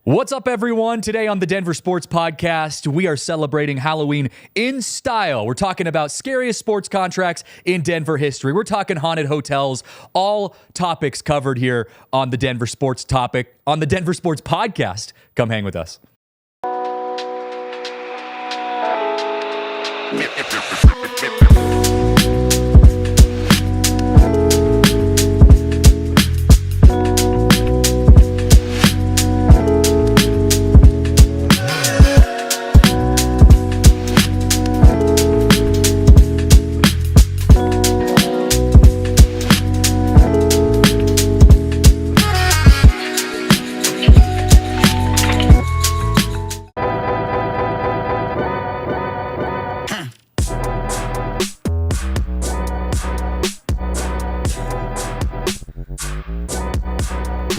What's up, everyone? Today on the Denver Sports Podcast, we are celebrating Halloween in style. We're talking about scariest sports contracts in Denver history. We're talking haunted hotels, all topics covered here on the Denver Sports Podcast. Come hang with us.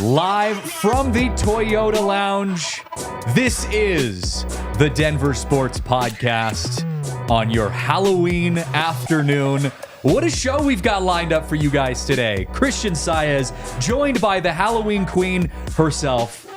Live from the Toyota Lounge, this is the Denver Sports Podcast on your Halloween afternoon. What a show we've got lined up for you guys today. Marissa Saez, joined by the Halloween queen herself,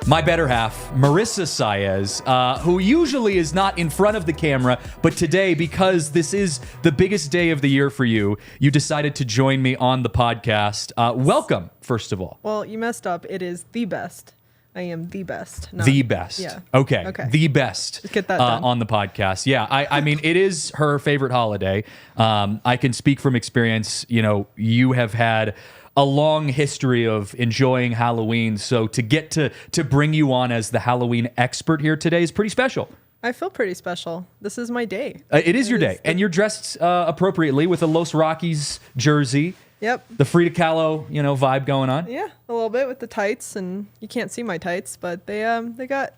my better half, Marissa Saez, who usually is not in front of the camera, but today, because this is the biggest day of the year for you, you decided to join me on the podcast. Welcome, first of all. Well, you messed up. It is the best. I am the best. The best. Yeah. Okay. The best. Just get that done. On the podcast. Yeah. I mean, it is her favorite holiday. I can speak from experience. You know, you have had a long history of enjoying Halloween. So to get to bring you on as the Halloween expert here today is pretty special. I feel pretty special. This is my day. It is your day. And you're dressed appropriately with a Los Rockies jersey. Yep. The Frida Kahlo, vibe going on. Yeah, a little bit with the tights, and you can't see my tights, but they got.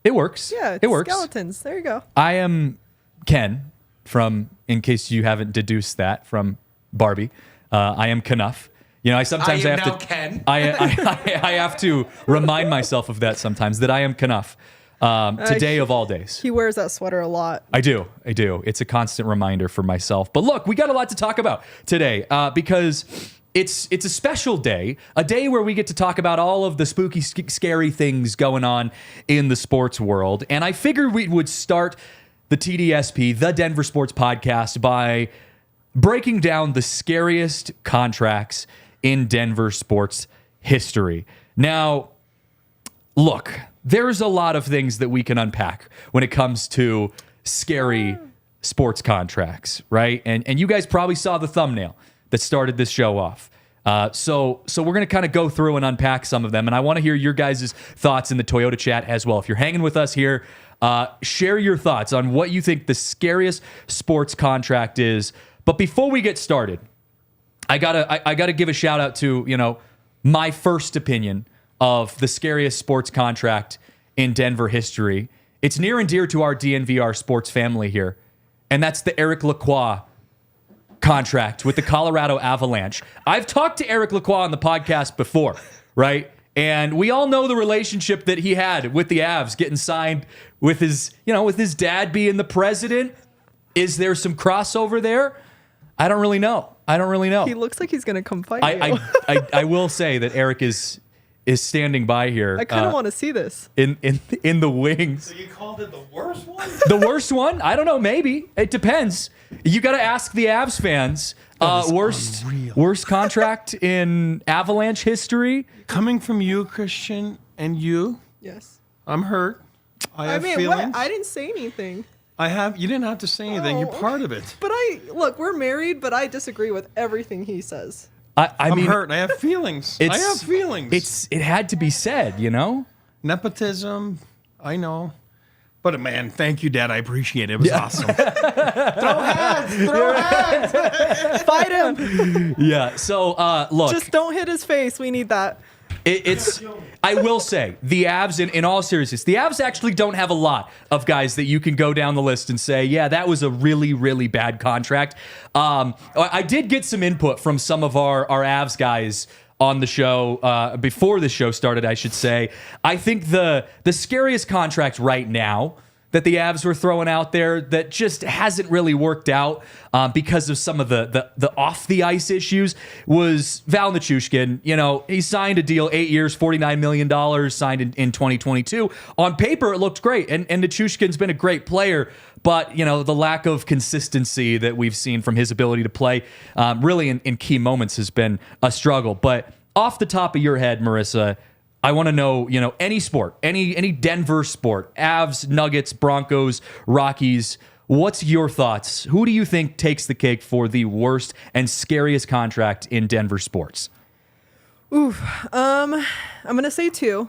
It works. Yeah, it works. Skeletons. There you go. I am Ken from, in case you haven't deduced that from Barbie. I am Knuff. I sometimes I am have now to. Ken. I have to remind myself of that sometimes, that I am Knuff. Today of all days. He wears that sweater a lot. I do. It's a constant reminder for myself. But look, we got a lot to talk about today because it's a special day, a day where we get to talk about all of the spooky, scary things going on in the sports world. And I figured we would start the TDSP, the Denver Sports Podcast, by breaking down the scariest contracts in Denver sports history. Now, look, there's a lot of things that we can unpack when it comes to scary sports contracts, right? And you guys probably saw the thumbnail that started this show off. So we're going to kind of go through and unpack some of them. And I want to hear your guys' thoughts in the Toyota chat as well. If you're hanging with us here, share your thoughts on what you think the scariest sports contract is. But before we get started, I gotta give a shout out to, my first opinion of the scariest sports contract in Denver history. It's near and dear to our DNVR sports family here, and that's the Eric Lacroix contract with the Colorado Avalanche. I've talked to Eric Lacroix on the podcast before, right? And we all know the relationship that he had with the Avs, getting signed with his dad being the president. Is there some crossover there? I don't really know. He looks like he's going to come fight you. I will say that Eric is standing by here. I kind of want to see this. In the wings. So you called it the worst one? The worst one? I don't know. Maybe. It depends. You got to ask the Avs fans. Worst contract in Avalanche history. Coming from you, Christian, and you, Yes. I'm hurt. I have mean, feelings. what? I didn't say anything. You didn't have to say anything. You're part of it. But we're married, but I disagree with everything he says. I'm hurt. I have feelings. I have feelings. It had to be said, Nepotism. I know. But man, thank you, Dad. I appreciate it. It was awesome. Throw hands. Fight him. Yeah. So look. Just don't hit his face. We need that. I will say, the Avs, in all seriousness, the Avs actually don't have a lot of guys that you can go down the list and say, yeah, that was a really, really bad contract. I did get some input from some of our Avs guys on the show, before the show started, I should say. I think the scariest contract right now that the Avs were throwing out there that just hasn't really worked out because of some of the off the ice issues was Val Nichushkin. You know, he signed a deal, 8 years, $49 million, signed in 2022. On paper, it looked great, and Nichushkin's been a great player. But, you know, the lack of consistency that we've seen from his ability to play really in key moments has been a struggle. But off the top of your head, Marissa, I want to know, you know, any sport, any Denver sport, Avs, Nuggets, Broncos, Rockies, what's your thoughts? Who do you think takes the cake for the worst and scariest contract in Denver sports? Oof. I'm going to say two.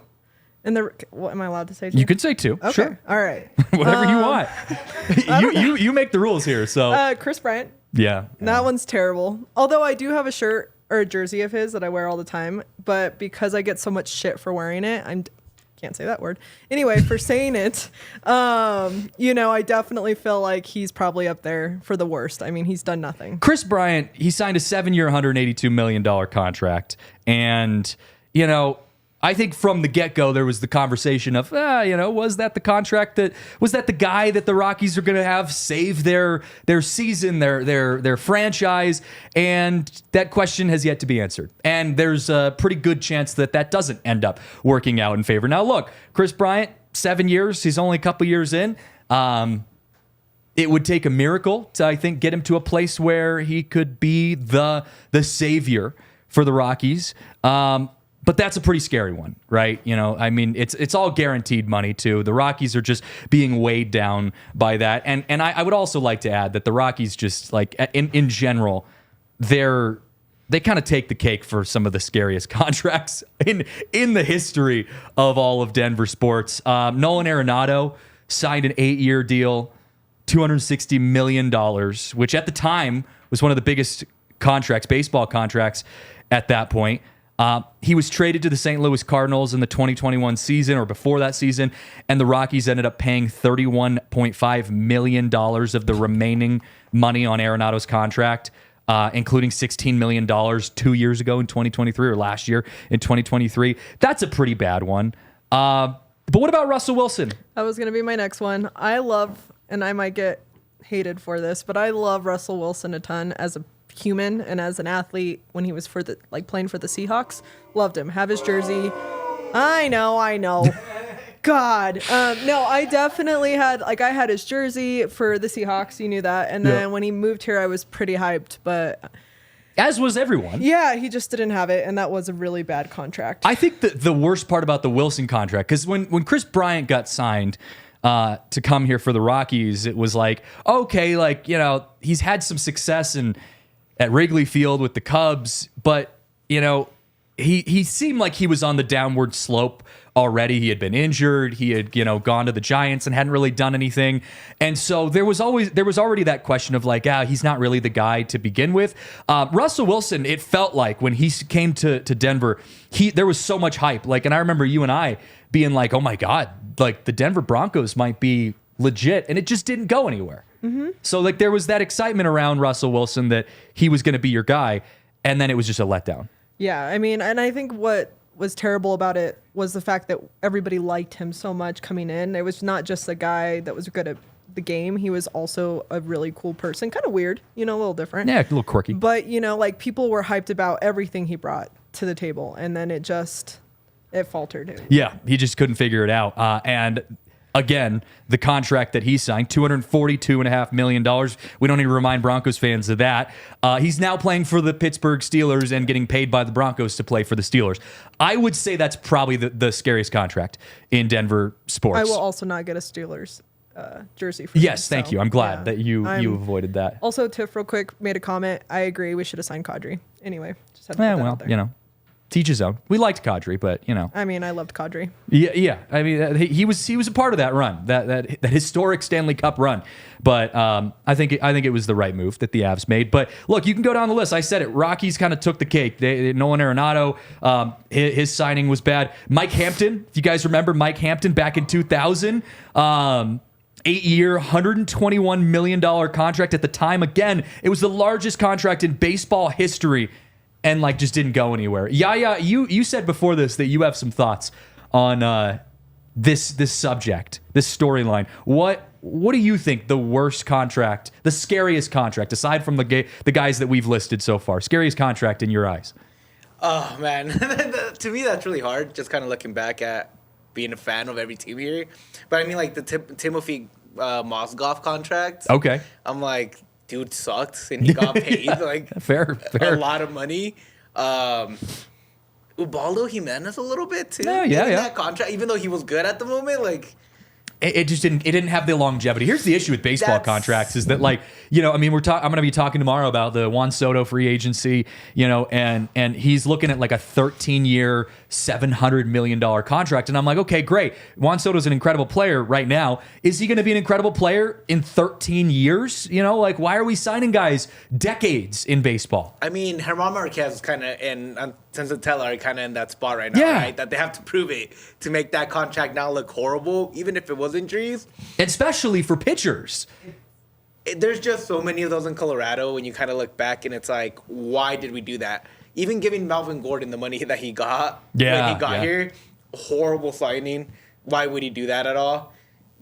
And what am I allowed to say? You could say two. Okay. Sure. All right. Whatever you want. you make the rules here. So Chris Bryant. Yeah. That one's terrible. Although I do have a shirt or a jersey of his that I wear all the time, but because I get so much shit for wearing it, can't say that word. Anyway, for saying it, you know, I definitely feel like he's probably up there for the worst. I mean, he's done nothing. Chris Bryant, he signed a 7-year, $182 million contract. And, you know, I think from the get-go, there was the conversation of, you know, was that the guy that the Rockies are going to have save their season, their franchise? And that question has yet to be answered. And there's a pretty good chance that doesn't end up working out in favor. Now, look, Chris Bryant, 7 years, he's only a couple years in. It would take a miracle to, I think, get him to a place where he could be the savior for the Rockies. But that's a pretty scary one, right? You know, I mean, it's all guaranteed money too. The Rockies are just being weighed down by that. And I would also like to add that the Rockies just like in general, they kind of take the cake for some of the scariest contracts in the history of all of Denver sports. Nolan Arenado signed an 8-year deal, $260 million, which at the time was one of the biggest baseball contracts at that point. He was traded to the St. Louis Cardinals in the 2021 season or before that season, and the Rockies ended up paying $31.5 million of the remaining money on Arenado's contract, including $16 million 2 years ago in 2023 or last year in 2023. That's a pretty bad one. But what about Russell Wilson? That was going to be my next one. I love, and I might get hated for this, but I love Russell Wilson a ton as a human and as an athlete when he was playing for the Seahawks. Loved him. Have his jersey. I know. God. No, I definitely had his jersey for the Seahawks. You knew that. And then when he moved here, I was pretty hyped, but as was everyone. Yeah, he just didn't have it, and that was a really bad contract. I think the worst part about the Wilson contract, because when Chris Bryant got signed to come here for the Rockies, it was like, okay, like, you know, he's had some success at Wrigley Field with the Cubs, but, you know, he seemed like he was on the downward slope already. He had been injured. He had, you know, gone to the Giants and hadn't really done anything. And so there was already that question of like, he's not really the guy to begin with. Russell Wilson, it felt like when he came to Denver, there was so much hype. Like, and I remember you and I being like, oh my God, like the Denver Broncos might be legit. And it just didn't go anywhere. Mm-hmm. So like there was that excitement around Russell Wilson that he was going to be your guy, and then it was just a letdown. Yeah, I mean, and I think what was terrible about it was the fact that everybody liked him so much coming in. It was not just a guy that was good at the game. He was also a really cool person. Kind of weird, you know, a little different. Yeah, a little quirky. But, you know, like people were hyped about everything he brought to the table, and then it faltered. Yeah, he just couldn't figure it out. And again, the contract that he signed, $242.5 million. We don't need to remind Broncos fans of that. He's now playing for the Pittsburgh Steelers and getting paid by the Broncos to play for the Steelers. I would say that's probably the scariest contract in Denver sports. I will also not get a Steelers jersey for Yes, him, thank so, you. I'm glad yeah. that you avoided that. Also, Tiff, real quick, made a comment. I agree. We should have signed Kadri. Anyway, just had to put that out there. You know. Teach his own. We liked Kadri, but you know. I mean, I loved Kadri. Yeah. I mean, he was a part of that run, that historic Stanley Cup run. But I think it was the right move that the Avs made. But look, you can go down the list. I said it. Rockies kind of took the cake. Nolan Arenado, his signing was bad. Mike Hampton, if you guys remember, Mike Hampton back in 2000. 8-year, $121 million contract at the time. Again, it was the largest contract in baseball history. And just didn't go anywhere. Yeah. You said before this that you have some thoughts on this subject, this storyline. What do you think the worst contract, the scariest contract, aside from the guys that we've listed so far, scariest contract in your eyes? Oh, man. To me, that's really hard, just kind of looking back at being a fan of every team here. But I mean, like, the Timothy Mozgov contract. Okay. I'm like, dude sucked, and he got paid, like, fair. a lot of money. Ubaldo Jimenez a little bit, too. Yeah. That contract, even though he was good at the moment, like... It just didn't have the longevity. Here's the issue with baseball contracts is that, like, you know, I mean, I'm going to be talking tomorrow about the Juan Soto free agency, you know, and he's looking at like a 13-year, $700 million contract. And I'm like, okay, great. Juan Soto's an incredible player right now. Is he going to be an incredible player in 13 years? You know, like, why are we signing guys decades in baseball? I mean, Germán Marquez is kind of and Senzatella are kind of in that spot right now, right? That they have to prove it to make that contract now look horrible, even if it was injuries. Especially for pitchers. There's just so many of those in Colorado when you kind of look back and it's like, why did we do that? Even giving Melvin Gordon the money that he got when he got here, horrible signing. Why would he do that at all?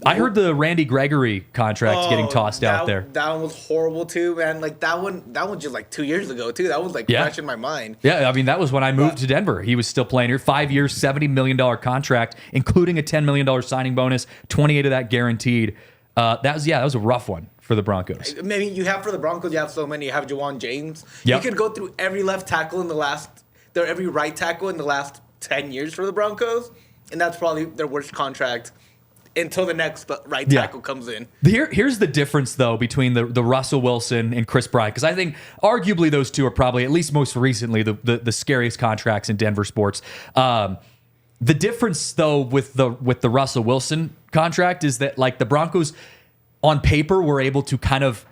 I heard the Randy Gregory contract getting tossed out there. That one was horrible too, man. Like that one just like 2 years ago too. That was like fresh in my mind. Yeah, I mean that was when I moved to Denver. He was still playing here. 5 years, $70 million contract, including a $10 million signing bonus, 28 of that guaranteed. That was a rough one for the Broncos. Maybe you have for the Broncos, you have so many. You have Juwan James. Yep. You could go through every left tackle every right tackle in the last 10 years for the Broncos, and that's probably their worst contract until the next right tackle comes in. Here's the difference, though, between the Russell Wilson and Chris Bryant, because I think arguably those two are probably, at least most recently, the scariest contracts in Denver sports. The difference, though, with the Russell Wilson contract is that, like, the Broncos, on paper, were able to kind of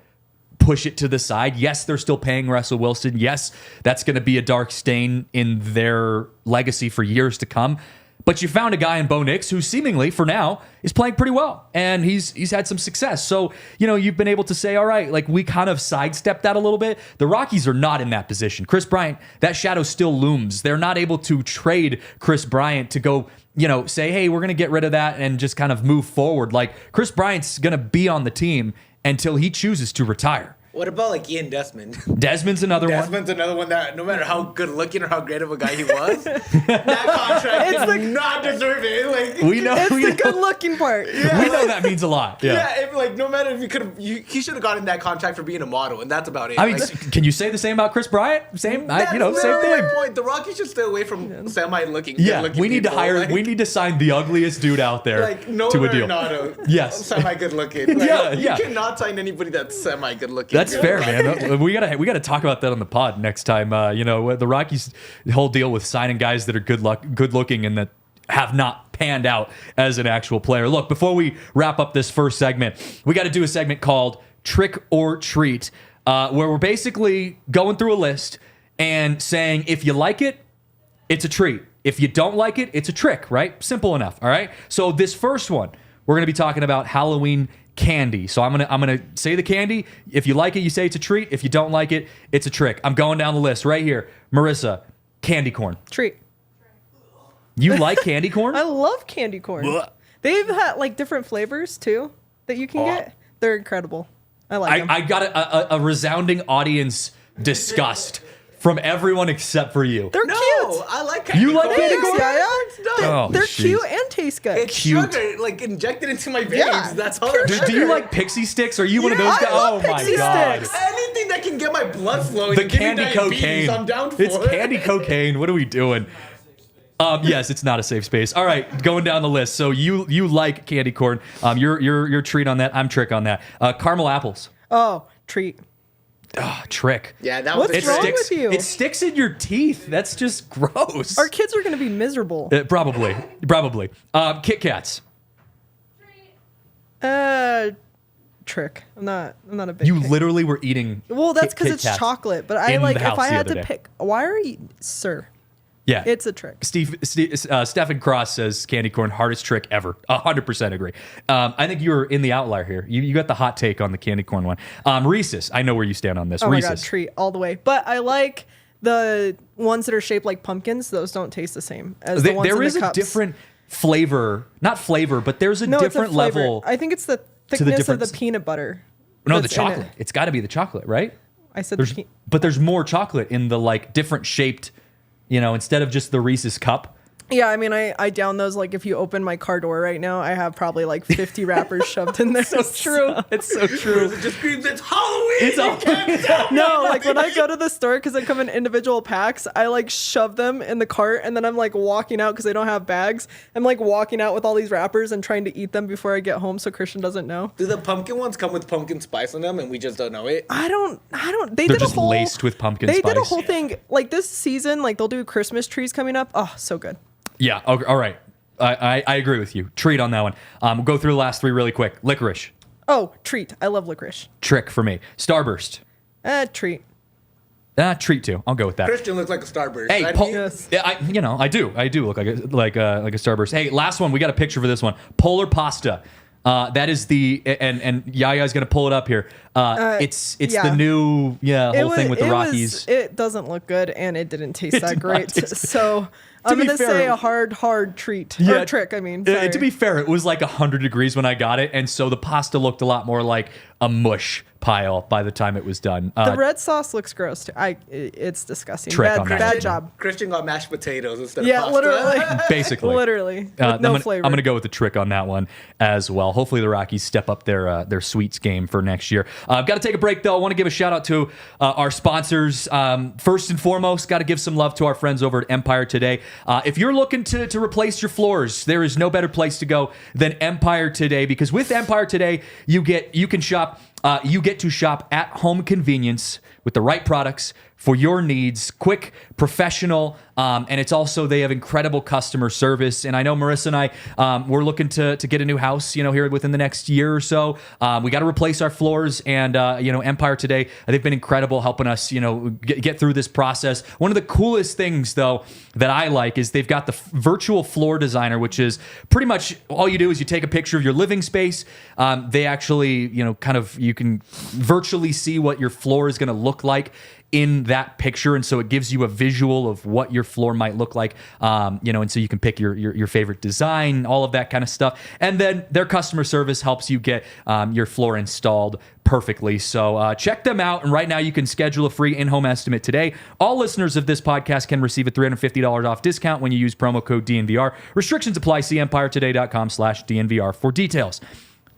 push it to the side. Yes, they're still paying Russell Wilson. Yes, that's going to be a dark stain in their legacy for years to come. But you found a guy in Bo Nix who seemingly, for now, is playing pretty well. And he's had some success. So, you know, you've been able to say, all right, like, we kind of sidestepped that a little bit. The Rockies are not in that position. Chris Bryant, that shadow still looms. They're not able to trade Chris Bryant to go, you know, say, hey, we're going to get rid of that and just kind of move forward. Like, Chris Bryant's going to be on the team until he chooses to retire. What about, like, Ian Desmond? Desmond's another one. Desmond's another one that, no matter how good looking or how great of a guy he was, that contract did not deserve it. Like, we know It's the good looking part. we know that means a lot. Yeah. No matter if he should have gotten that contract for being a model, and that's about it. I mean, can you say the same about Chris Bryant? Same thing. Point. The Rockies should stay away from semi-looking. Yeah, we need to people. hire. We need to sign the ugliest dude out there like no to a deal. Arenado, yes, semi-good looking. Like, yeah. You cannot sign anybody that's semi-good looking. That's fair, man. We gotta talk about that on the pod next time. You know, the Rockies' whole deal with signing guys that are good looking and that have not panned out as an actual player. Look, before we wrap up this first segment, we got to do a segment called Trick or Treat, where we're basically going through a list and saying if you like it, it's a treat. If you don't like it, it's a trick, right? Simple enough, all right? So this first one, we're going to be talking about Halloween candy. So I'm gonna say the candy. If you like it, you say it's a treat. If you don't like it, it's a trick. I'm going down the list right here. Marissa, candy corn. Treat. You like candy corn? I love candy corn. They've had like different flavors too that you can get. They're incredible. I like them. I got a resounding audience disgust from everyone except for you. They're cute. I like candy You like corn. candy corn? Yeah. Oh, They're jeez. cute and taste good. It's Cute. sugar, like injected into my veins. Yeah. That's all. Do you like pixie sticks? Are you one of those guys? I love Oh my pixie god. sticks. Anything that can get my blood flowing? The and give me candy diabetes, cocaine. I'm down for It's it. candy cocaine. What are we doing? Yes, it's not a safe space. All right, going down the list. So you like candy corn. You're treat on that. I'm trick on that. Caramel apples. Oh, treat. Trick. Yeah, that was. What's wrong with you? It sticks in your teeth. That's just gross. Our kids are going to be miserable. Probably. Kit Kats. Trick. I'm not a big. You Kit- literally were eating. Well, that's because Kit it's Kats chocolate. But I in like the if house I the had other to day. pick. Why are you, sir? Yeah, It's a trick. Stephen Cross says candy corn hardest trick ever. 100% agree. I think you were in the outlier here. You got the hot take on the candy corn one. Reese's. I know where you stand on this. Oh my Reese's. god, treat all the way. But I like the ones that are shaped like pumpkins. Those don't taste the same as the ones There in is the a cups. different. not flavor, but there's a different it's a flavor. level. I think it's the thickness of the peanut butter. No, the that's in chocolate. it. It's got to be the chocolate, right? I said But there's more chocolate in the like different shaped, instead of just the Reese's cup. Yeah, I mean, I down those, like, if you open my car door right now, I have probably like 50 wrappers shoved in there. So true. It's so true. It just screams, it's Halloween. It's Halloween. No, like when I go to the store, because they come in individual packs, I like shove them in the cart, and then I'm like walking out because they don't have bags. I'm like walking out with all these wrappers and trying to eat them before I get home so Christian doesn't know. Do the pumpkin ones come with pumpkin spice on them and we just don't know it? I don't. They're just laced with pumpkin spice. They did a whole thing, like this season, like they'll do Christmas trees coming up. Oh, so good. Yeah. Okay, all right. I agree with you. Treat on that one. We'll go through the last three really quick. Licorice. Oh, treat. I love licorice. Trick for me. Starburst. Treat. Treat too. I'll go with that. Christian looks like a Starburst. Hey, right? Yes. I do look like a Starburst. Hey, last one. We got a picture for this one. Polar pasta. That is and Yaya's gonna pull it up here. It's the new thing with the Rockies. It doesn't look good, and it didn't taste that great. taste So I'm gonna say a hard treat. Or trick. I mean, sorry. To be fair, it was like 100 degrees when I got it, and so the pasta looked a lot more like a mush pile by the time it was done. The red sauce looks gross too. It's disgusting. Trick on that Bad one. job. Christian got mashed potatoes instead of pasta. Literally. Basically. Literally. With no flavor. I'm going to go with the trick on that one as well. Hopefully the Rockies step up their sweets game for next year. I've got to take a break, though. I want to give a shout out to our sponsors. First and foremost, got to give some love to our friends over at Empire Today. If you're looking to replace your floors, there is no better place to go than Empire Today, because with Empire Today, you get to shop at home convenience with the right products for your needs, quick, professional, and it's also, they have incredible customer service. And I know Marissa and I, we're looking to get a new house, here within the next year or so. We got to replace our floors, and Empire Today, they've been incredible helping us, get through this process. One of the coolest things, though, that I like is they've got the virtual floor designer, which is pretty much all you do is you take a picture of your living space. They actually, you can virtually see what your floor is going to look like in that picture, and so it gives you a visual of what your floor might look like, and so you can pick your favorite design, all of that kind of stuff, and then their customer service helps you get your floor installed perfectly. So check them out, and right now you can schedule a free in-home estimate today. All listeners of this podcast can receive a $350 off discount when you use promo code DNVR. Restrictions apply. See EmpireToday.com/DNVR for details.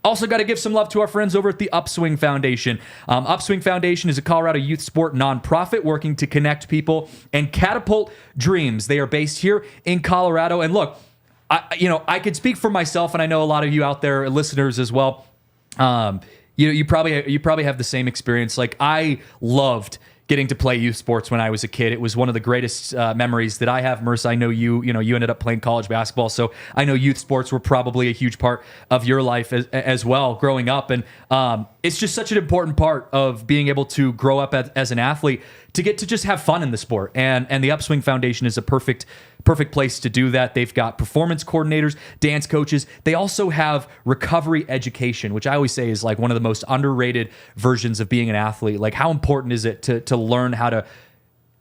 Also got to give some love to our friends over at the Upswing Foundation. Upswing Foundation is a Colorado youth sport nonprofit working to connect people and catapult dreams. They are based here in Colorado. And look, I could speak for myself, and I know a lot of you out there, listeners as well. You probably have the same experience. Like, I loved getting to play youth sports when I was a kid. It was one of the greatest memories that I have. Marissa, I know you ended up playing college basketball, so I know youth sports were probably a huge part of your life as well growing up. And it's just such an important part of being able to grow up as an athlete, to get to just have fun in the sport. And the Upswing Foundation is a perfect place to do that. They've got performance coordinators, dance coaches. They also have recovery education, which I always say is like one of the most underrated versions of being an athlete. Like, how important is it to learn how to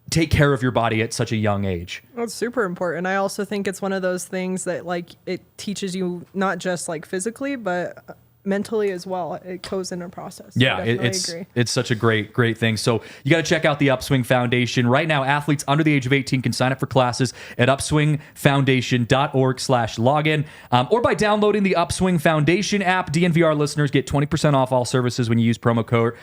take care of your body at such a young age? It's super important. I also think it's one of those things that, like, it teaches you not just like physically, but mentally as well. It goes in a process. Yeah, it's such a great thing. So you got to check out the Upswing Foundation. Right now, athletes under the age of 18 can sign up for classes at upswingfoundation.org/login, or by downloading the Upswing Foundation app. DNVR listeners get 20% off all services when you use promo code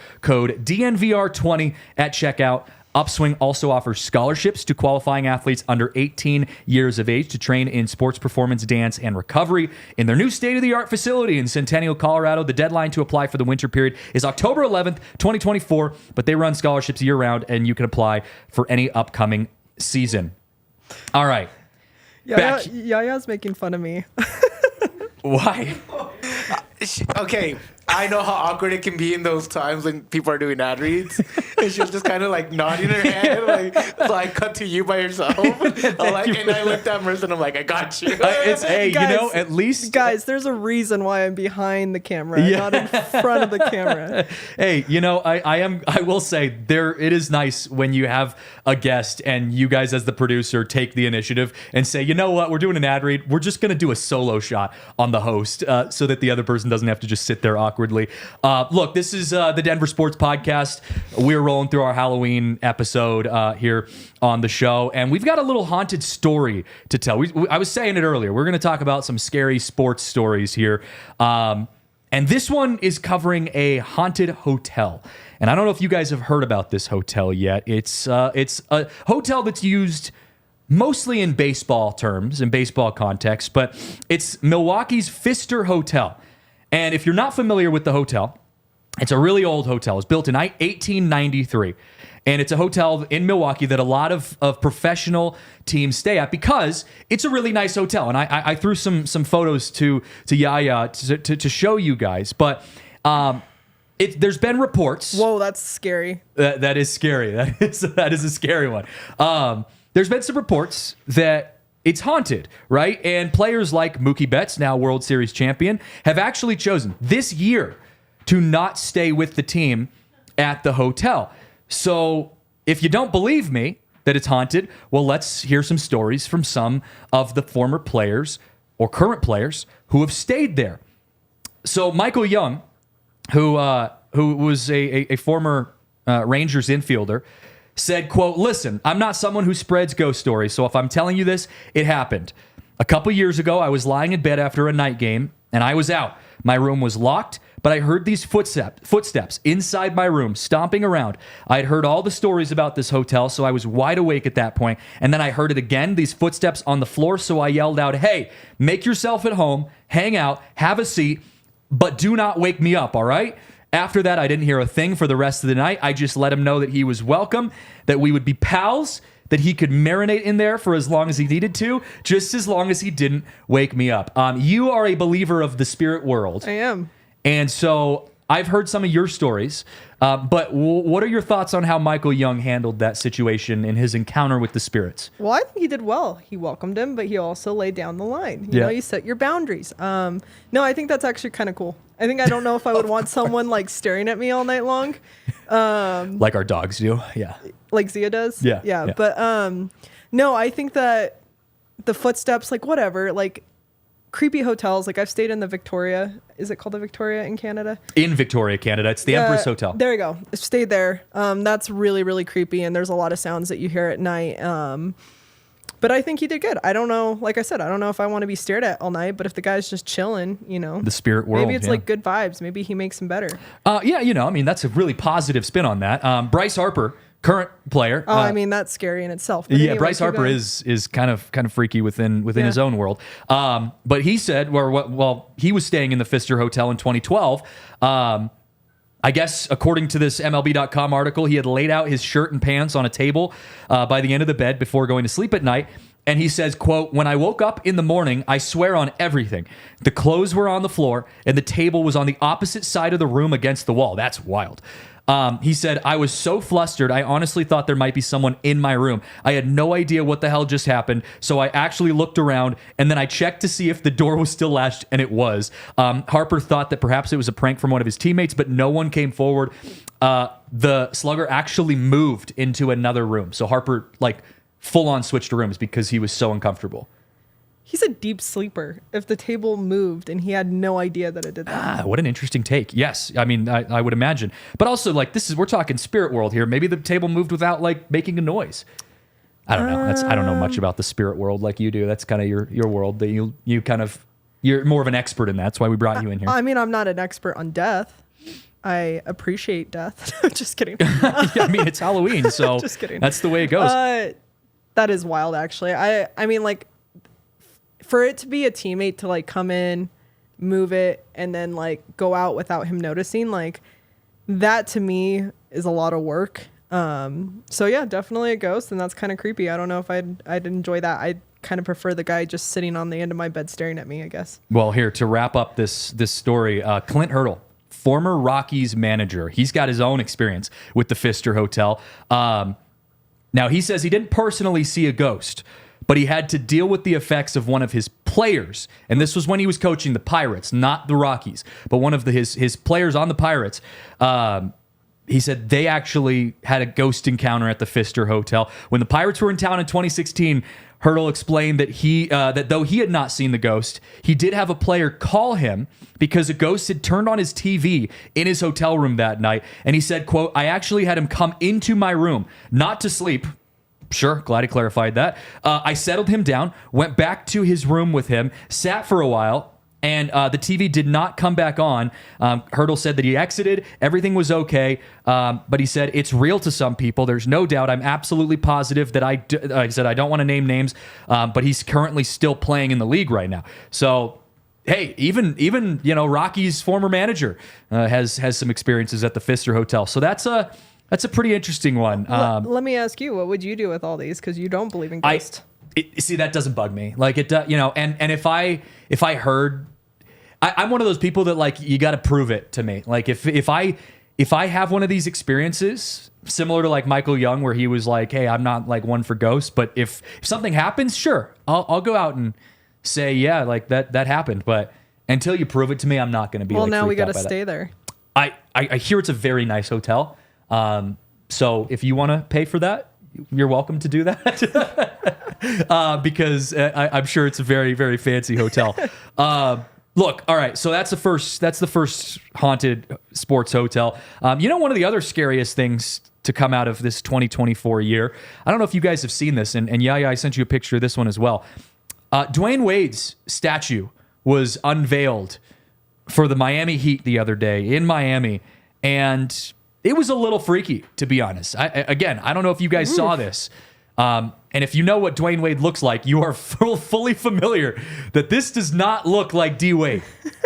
DNVR20 at checkout. Upswing also offers scholarships to qualifying athletes under 18 years of age to train in sports performance, dance, and recovery in their new state-of-the-art facility in Centennial, Colorado. The deadline to apply for the winter period is October 11th, 2024, but they run scholarships year-round, and you can apply for any upcoming season. All right. Yaya's making fun of me. Why? Okay, I know how awkward it can be in those times when people are doing ad reads. And she'll just kind of like nodding her head, like cut to you by yourself. And I looked at Marissa and I'm like, I got you. Guys, at least Guys, there's a reason why I'm behind the camera, not in front of the camera. Hey, I will say it is nice when you have a guest and you guys as the producer take the initiative and say, you know what, we're doing an ad read. We're just going to do a solo shot on the host so that the other person doesn't have to just sit there awkwardly. Look, this is the Denver Sports Podcast. We're rolling through our Halloween episode here on the show, and we've got a little haunted story to tell. I was saying it earlier. We're going to talk about some scary sports stories here. And this one is covering a haunted hotel. And I don't know if you guys have heard about this hotel yet. It's a hotel that's used mostly in baseball terms, in baseball context, but it's Milwaukee's Pfister Hotel. And if you're not familiar with the hotel, it's a really old hotel. It's built in 1893. And it's a hotel in Milwaukee that a lot of professional teams stay at because it's a really nice hotel. And I threw some photos to Yaya to show you guys. But there's been reports. Whoa, that's scary. That is scary. That is a scary one. There's been some reports that it's haunted, right? And players like Mookie Betts, now World Series champion, have actually chosen this year to not stay with the team at the hotel. So if you don't believe me that it's haunted, well, let's hear some stories from some of the former players or current players who have stayed there. So Michael Young, who was a former Rangers infielder, said, quote, "Listen, I'm not someone who spreads ghost stories, so if I'm telling you this, it happened. A couple years ago, I was lying in bed after a night game, and I was out. My room was locked, but I heard these footsteps inside my room, stomping around. I had heard all the stories about this hotel, so I was wide awake at that point, and then I heard it again, these footsteps on the floor, so I yelled out, 'Hey, make yourself at home, hang out, have a seat, but do not wake me up, all right?' After that, I didn't hear a thing for the rest of the night. I just let him know that he was welcome, that we would be pals, that he could marinate in there for as long as he needed to, just as long as he didn't wake me up." You are a believer of the spirit world. I am. And so I've heard some of your stories, but what are your thoughts on how Michael Young handled that situation in his encounter with the spirits? Well, I think he did well. He welcomed him, but he also laid down the line. You know, you set your boundaries. No, I think that's actually kind of cool. I don't know if I would want someone like staring at me all night long. Like our dogs do. Yeah. Like Zia does. Yeah. But no, I think that the footsteps, like whatever, like creepy hotels. Like I've stayed in the Victoria. Is it called the Victoria in Canada? In Victoria, Canada. It's the Empress Hotel. There you go. I've stayed there. That's really, really creepy. And there's a lot of sounds that you hear at night. But I think he did good. I don't know. Like I said, I don't know if I want to be stared at all night, but if the guy's just chilling, the spirit world, maybe it's like good vibes. Maybe he makes him better. That's a really positive spin on that. Bryce Harper, current player. That's scary in itself. But anyway, Bryce Harper is kind of freaky within his own world. But he said, he was staying in the Pfister Hotel in 2012. I guess, according to this MLB.com article, he had laid out his shirt and pants on a table by the end of the bed before going to sleep at night. And he says, quote, "When I woke up in the morning, I swear on everything, the clothes were on the floor and the table was on the opposite side of the room against the wall." That's wild. He said, "I was so flustered, I honestly thought there might be someone in my room. I had no idea what the hell just happened, so I actually looked around, and then I checked to see if the door was still latched, and it was." Harper thought that perhaps it was a prank from one of his teammates, but no one came forward. The slugger actually moved into another room, so Harper, full-on switched rooms because he was so uncomfortable. He's a deep sleeper. If the table moved and he had no idea that it did that. What an interesting take. Yes, I would imagine. But also, we're talking spirit world here. Maybe the table moved without making a noise. I don't know. I don't know much about the spirit world like you do. That's kind of your world that you're more of an expert in that. That's why we brought you in here. I'm not an expert on death. I appreciate death. Just kidding. It's Halloween, so just kidding. That's the way it goes. That is wild, actually. For it to be a teammate to come in, move it, and then go out without him noticing, that to me is a lot of work. So yeah, definitely a ghost, and that's kind of creepy. I don't know if I'd enjoy that. I kind of prefer the guy just sitting on the end of my bed staring at me, I guess. Well, here to wrap up this story, Clint Hurdle, former Rockies manager. He's got his own experience with the Pfister Hotel. Now, he says he didn't personally see a ghost, but he had to deal with the effects of one of his players. And this was when he was coaching the Pirates, not the Rockies, but one of his players on the Pirates. He said they actually had a ghost encounter at the Pfister Hotel. When the Pirates were in town in 2016, Hurdle explained that that though he had not seen the ghost, he did have a player call him because a ghost had turned on his TV in his hotel room that night. And he said, quote, "I actually had him come into my room, not to sleep." Sure, glad he clarified that. I settled him down, went back to his room with him, sat for a while, and the TV did not come back on. Hurdle said that he exited. Everything was okay. But he said, it's real to some people. There's no doubt. I'm absolutely positive that I said, I don't want to name names, but he's currently still playing in the league right now. So, hey, even Rocky's former manager has some experiences at the Pfister Hotel. So that's a pretty interesting one. Let me ask you, what would you do with all these? Because you don't believe in ghosts. See, that doesn't bug me. Like it does, and if I heard, I'm one of those people that like, you got to prove it to me. Like if I have one of these experiences similar to like Michael Young, where he was like, hey, I'm not like one for ghosts, but if something happens, sure, I'll go out and say, yeah, like that happened. But until you prove it to me, I'm not going to be well, like, now we got to stay stay there. I hear it's a very nice hotel. So if you want to pay for that, you're welcome to do that. Because I'm sure it's a very, very fancy hotel. Look, all right. So that's the first haunted sports hotel. One of the other scariest things to come out of this 2024 year, I don't know if you guys have seen this, and yeah, I sent you a picture of this one as well. Dwayne Wade's statue was unveiled for the Miami Heat the other day in Miami, and it was a little freaky, to be honest. I don't know if you guys saw this. And if you know what Dwayne Wade looks like, you are fully familiar that this does not look like D Wade.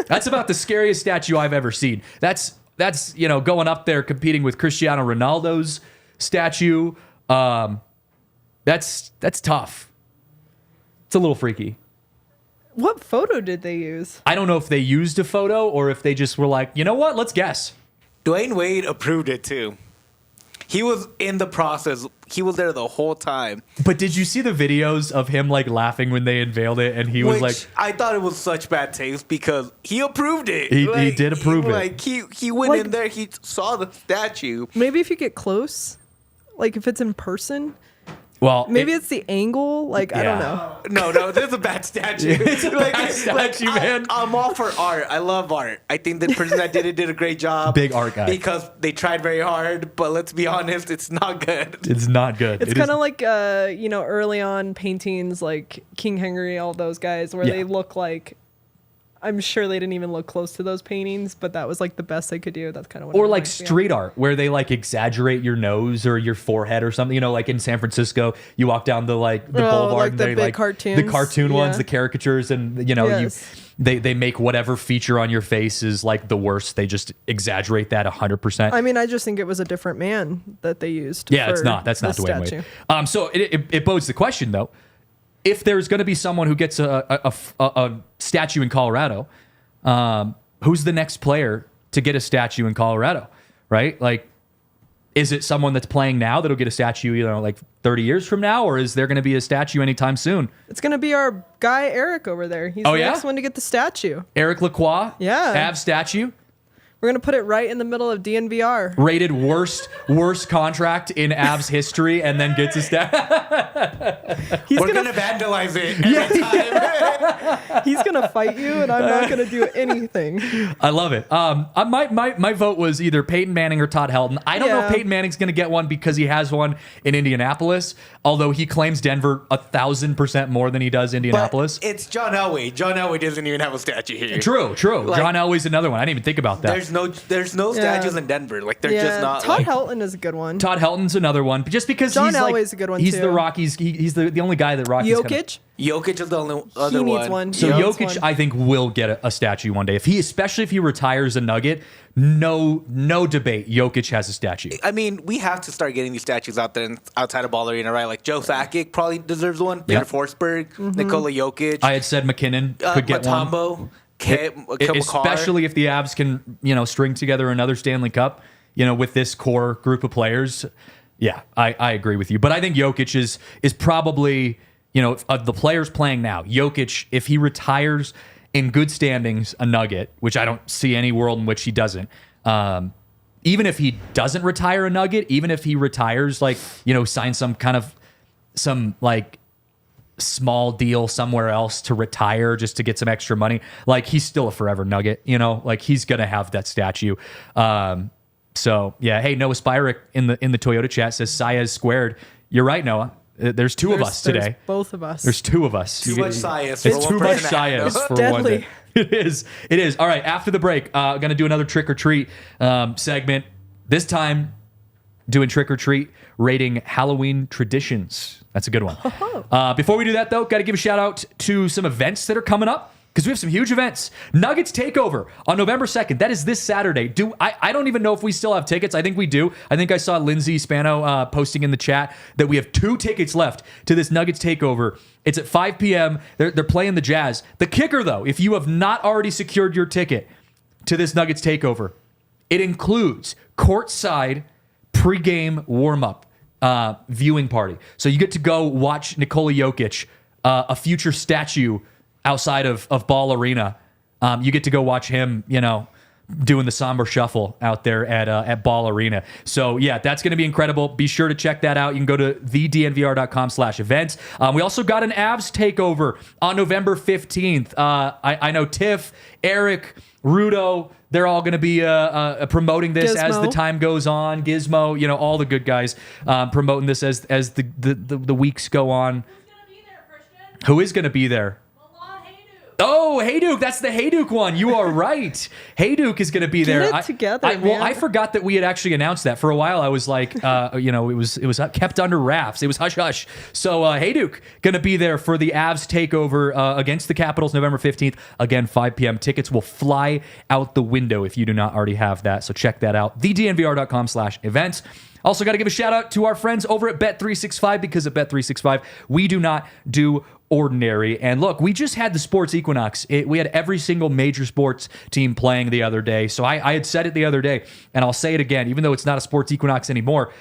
That's about the scariest statue I've ever seen. That's going up there competing with Cristiano Ronaldo's statue. That's tough. It's a little freaky. What photo did they use? I don't know if they used a photo or if they just were like, you know what? Let's guess. Dwayne Wade approved it too. He was in the process. He was there the whole time. But did you see the videos of him like laughing when they unveiled it? And he was like, I thought it was such bad taste because he approved it. He did approve it. Like he went in there. He saw the statue. Maybe if you get close, like if it's in person. Well, maybe it's the angle. Like, yeah. I don't know. No, this is a bad statue. It's a bad statue, man. I'm all for art. I love art. I think the person that did it did a great job. Big art guy. Because they tried very hard, but let's be honest, it's not good. It's not good. It's kind of like, early on paintings like King Henry, all those guys, where they look like, I'm sure they didn't even look close to those paintings, but that was like the best they could do. That's kind of what. Or like street art, where they like exaggerate your nose or your forehead or something. Like in San Francisco, you walk down the boulevard, like and the they big cartoons. the cartoon ones, the caricatures, and they make whatever feature on your face is like the worst. They just exaggerate that 100%. I mean, I just think it was a different man that they used. Yeah, it's not. That's not Dwayne Wade. So it bodes the question though. If there's going to be someone who gets a statue in Colorado, who's the next player to get a statue in Colorado, right? Like, is it someone that's playing now that'll get a statue, like 30 years from now, or is there going to be a statue anytime soon? It's going to be our guy Eric over there. He's the next one to get the statue. Eric Lacroix, Avs statue. We're going to put it right in the middle of DNVR. Rated worst every in Avs history, and then gets a stat. We're going to vandalize it every time. He's going to fight you, and I'm not going to do anything. I love it. My vote was either Peyton Manning or Todd Helton. I don't know if Peyton Manning's going to get one because he has one in Indianapolis, although he claims Denver 1,000% more than he does Indianapolis. But it's John Elway. John Elway doesn't even have a statue here. True. Like, John Elway's another one. I didn't even think about that. There's no statues in Denver. Like they're just not. Todd Helton is a good one. Todd Helton's another one, but just because John Elway's a good one. He's the Rockies. He's the only guy that Rockies. Jokic is the only other one. He needs one. So Jokic, I think, will get a statue one day. Especially if he retires a Nugget, no debate. Jokic has a statue. I mean, we have to start getting these statues out there outside of Ball Arena, right? Like Joe Sakic probably deserves one. Peter Forsberg, Nikola Jokic. I had said McKinnon could get Mutombo. one. Especially if the Avs can, string together another Stanley Cup, with this core group of players. Yeah, I agree with you. But I think Jokic is probably, of the players playing now, Jokic, if he retires in good standings, a Nugget, which I don't see any world in which he doesn't. Even if he doesn't retire a Nugget, even if he retires, sign some small deal somewhere else to retire just to get some extra money, he's still a forever Nugget, he's going to have that statue. So yeah. Hey, Noah Spyrick in the Toyota chat says Saez squared. You're right, Noah. There's two of us today. Both of us. There's two of us. Too much Saez. It's too much Saez for deadly. one day. It is. All right. After the break, going to do another trick or treat segment. This time, doing trick or treat, rating Halloween traditions. That's a good one. Before we do that, though, got to give a shout out to some events that are coming up, because we have some huge events. Nuggets Takeover on November 2nd. That is this Saturday. I don't even know if we still have tickets. I think we do. I think I saw Lindsay Spano posting in the chat that we have 2 tickets left to this Nuggets Takeover. It's at 5 p.m. They're playing the Jazz. The kicker, though, if you have not already secured your ticket to this Nuggets Takeover, it includes courtside pregame warm-up viewing party. So you get to go watch Nikola Jokic, a future statue outside of Ball Arena. You get to go watch him, doing the somber shuffle out there at Ball Arena. So yeah, that's going to be incredible. Be sure to check that out. You can go to thednvr.com/events. We also got an Avs takeover on November 15th. I know Tiff, Eric, Rudo, they're all going to be promoting this Gizmo. as the time goes on. Gizmo, all the good guys promoting this as the weeks go on. Who's going to be there, Christian? Who is going to be there? Oh, Hayduk. That's the Hayduk one. You are right. Hayduk is going to be there. Get it together, Well, man. I forgot that we had actually announced that. For a while, I was like, it was kept under wraps. It was hush hush. So Hayduk going to be there for the Avs takeover against the Capitals November 15th. Again, 5 p.m. Tickets will fly out the window if you do not already have that. So check that out. thednvr.com/events. Also, got to give a shout out to our friends over at Bet365, because at Bet365, we do not do ordinary. And look, we just had the sports equinox. We had every single major sports team playing the other day. So I had said it the other day, and I'll say it again, even though it's not a sports equinox anymore,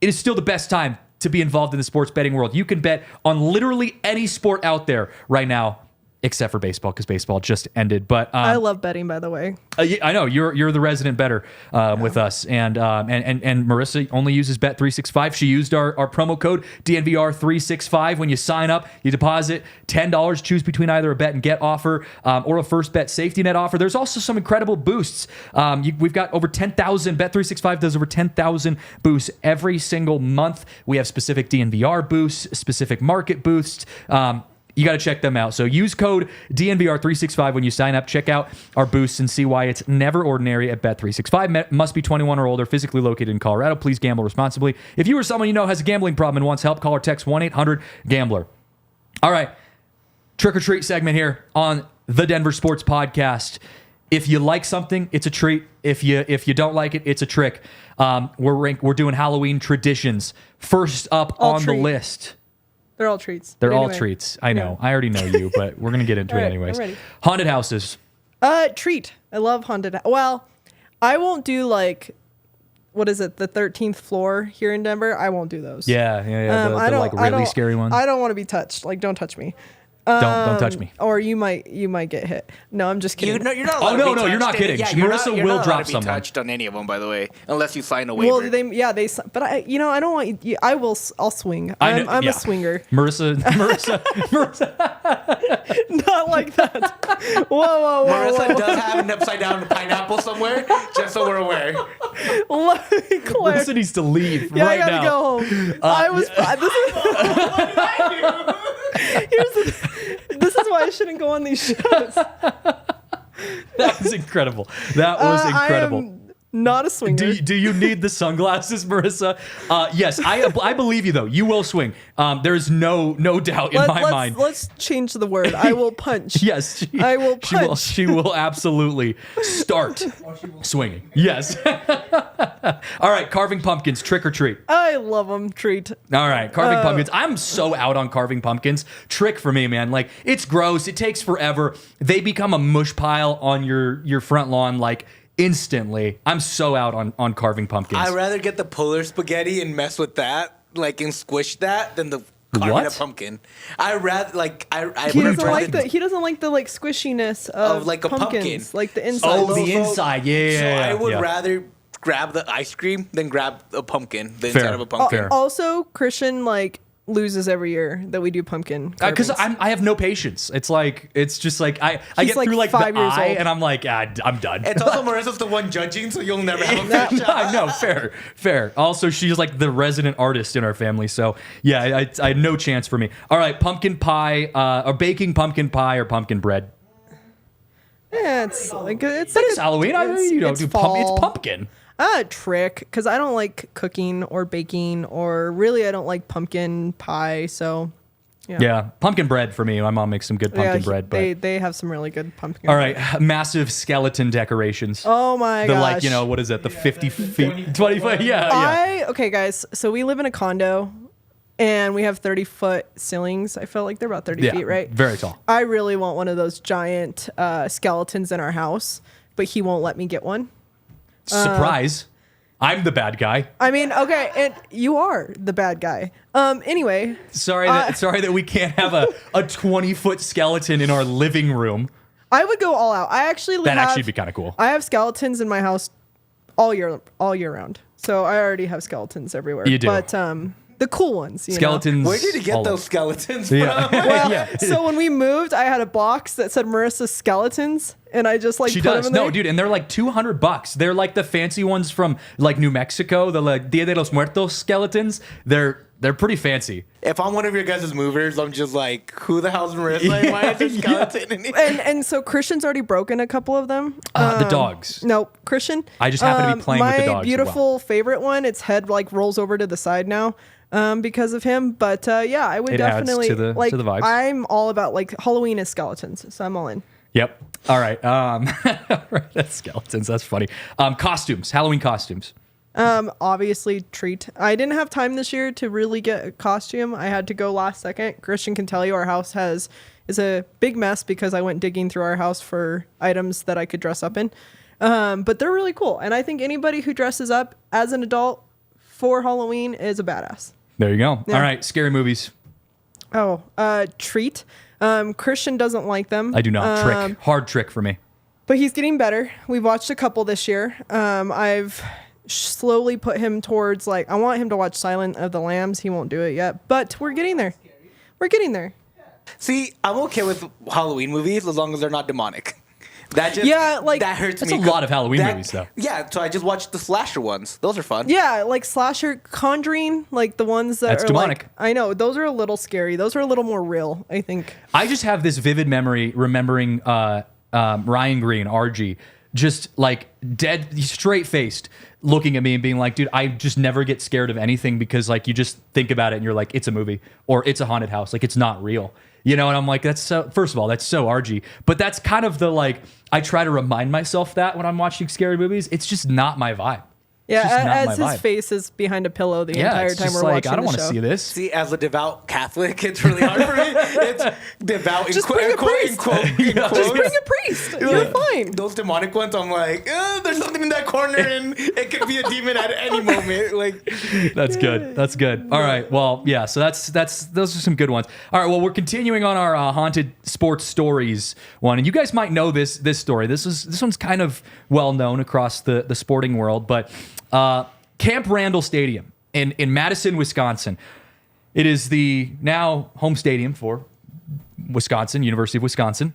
it is still the best time to be involved in the sports betting world. You can bet on literally any sport out there right now, except for baseball, because baseball just ended. But I love betting, by the way. I know you're the resident bettor with us, and Marissa only uses Bet365. She used our promo code DNVR365 when you sign up. You deposit $10, choose between either a bet and get offer or a first bet safety net offer. There's also some incredible boosts. We've got over 10,000. Bet365 does over 10,000 boosts every single month. We have specific DNVR boosts, specific market boosts. You got to check them out. So use code DNVR365 when you sign up. Check out our boosts and see why it's never ordinary at Bet365. Must be 21 or older, physically located in Colorado. Please gamble responsibly. If you or someone you know has a gambling problem and wants help, call or text 1-800-GAMBLER. All right. Trick or treat segment here on the Denver Sports Podcast. If you like something, it's a treat. If you don't like it, it's a trick. We're doing Halloween traditions. First up on the list. They're all treats. They're But all anyway. treats. I know. I already know you, but we're going to get into All it right, anyways. I'm ready. Haunted houses. Treat. I love haunted. Well, I won't do what is it? The 13th floor here in Denver. I won't do those. Yeah. The really scary ones. I don't want to be touched. Don't touch me. Don't touch me. Or you might get hit. No, I'm just kidding. You're not. Oh, allowed to no, be you're not touched. kidding. Yeah, you're Marissa not will allowed drop to be someone. touched on any of them, by the way, unless you sign a waiver. Well, but I don't want you. I'll swing. I'm a swinger. Marissa. Not like that. Whoa. Marissa does have an upside down pineapple somewhere, just so we're aware. Let me clear. Marissa needs to leave Yeah, right I gotta now. go home. This is why I shouldn't go on these shows. That was incredible. That was incredible. Not a swinger. Do you need the sunglasses, Marissa? Yes, I believe you though. You will swing. There's no doubt in my mind. Let's change the word. I will punch. Yes, I will punch. She will absolutely start swinging. Yes. All right, carving pumpkins, trick or treat. I love them. Treat. All right, carving pumpkins. I'm so out on carving pumpkins. Trick for me, man. Like, it's gross. It takes forever. They become a mush pile on your front lawn, like, instantly. I'm so out on carving pumpkins. I'd rather get the puller spaghetti and mess with that, like, and squish that than the carving a pumpkin. I rather He doesn't like the like squishiness of like a pumpkins, pumpkin. like the inside. Oh, the inside. Yeah. So I would rather grab the ice cream than grab a pumpkin, the inside of a pumpkin. Also, Christian like loses every year that we do pumpkin because I have no patience. It's just like I get like through like 5 the years eye old. and I'm like, I'm done. It's also Marissa's the one judging, so you'll never have a fish. No, fair. Also, she's like the resident artist in our family, so yeah, I had no chance for me. All right, pumpkin pie, or baking pumpkin pie or pumpkin bread. Yeah, it's like it's That like is Halloween. You don't do pumpkin. It's pumpkin. Trick, because I don't like cooking or baking, or really I don't like pumpkin pie. So, yeah, pumpkin bread for me. My mom makes some good pumpkin bread. But they have some really good pumpkin. All right, massive skeleton decorations. Oh my gosh! Like, what is that? The 50 feet, 20 feet. Yeah. Okay, guys. So we live in a condo, and we have 30-foot ceilings. I feel like they're about 30 feet, right? Very tall. I really want one of those giant skeletons in our house, but he won't let me get one. Surprise. I'm the bad guy. I mean, okay, and you are the bad guy. Anyway. Sorry that we can't have a 20-foot skeleton in our living room. I would go all out. That'd actually be kind of cool. I have skeletons in my house all year round. So I already have skeletons everywhere. You do. But the cool ones, skeletons. Where did you get those skeletons from? Yeah. So when we moved, I had a box that said Marissa Skeletons, and I just like she put does. them in there. No, dude, and they're like $200. They're like the fancy ones from like New Mexico, the like Dia de los Muertos skeletons. They're pretty fancy. If I'm one of your guys' movers, I'm just like, who the hell's Marissa? Why is there skeleton in here? And so Christian's already broken a couple of them. The dogs. No, Christian. I just happen to be playing with the dogs. My beautiful favorite one, its head like rolls over to the side now. Because of him, but yeah, I would definitely adds to the vibes. I'm all about like Halloween is skeletons, so I'm all in. Yep. All right. That's skeletons. That's funny. Costumes. Halloween costumes. Obviously treat. I didn't have time this year to really get a costume. I had to go last second. Christian can tell you our house is a big mess because I went digging through our house for items that I could dress up in. But they're really cool, and I think anybody who dresses up as an adult for Halloween is a badass. There you go. Yeah. All right, scary movies. Oh, treat. Christian doesn't like them. I do not. Trick. Hard trick for me. But he's getting better. We've watched a couple this year. I've slowly put him towards like, I want him to watch Silent of the Lambs. He won't do it yet, but we're getting there. We're getting there. See, I'm okay with Halloween movies as long as they're not demonic. That hurts me. That's a lot of Halloween movies, though. Yeah, so I just watched the slasher ones. Those are fun. Yeah, like slasher, Conjuring, like the ones that's demonic. Like, I know those are a little scary. Those are a little more real, I think. I just have this vivid memory remembering Ryan Green, RG, just like dead, straight faced, looking at me and being like, "Dude, I just never get scared of anything because like you just think about it and you're like, it's a movie or it's a haunted house, like it's not real." And I'm like, that's so, first of all, that's so RG. But that's kind of the like, I try to remind myself that when I'm watching scary movies, it's just not my vibe. Yeah, as his face is behind a pillow the entire time we're watching the show. I don't want to see this. See, as a devout Catholic, it's really hard for me. It's devout just bring a priest. Just bring a priest. You're fine. Those demonic ones, I'm like, there's something in that corner, and it could be a demon at any moment. Like, that's good. That's good. All right. Well, yeah. So that's those are some good ones. All right. Well, we're continuing on our haunted sports stories one, and you guys might know this story. This one's kind of well known across the sporting world, but. Camp Randall Stadium in Madison, Wisconsin. It is the now home stadium for Wisconsin, University of Wisconsin.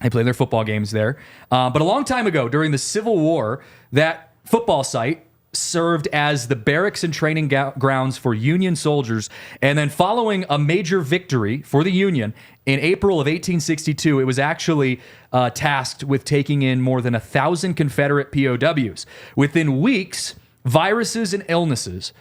They play their football games there. But a long time ago, during the Civil War, that football site served as the barracks and training grounds for Union soldiers. And then following a major victory for the Union in April of 1862, it was actually tasked with taking in more than 1,000 Confederate POWs. Within weeks, viruses and illnesses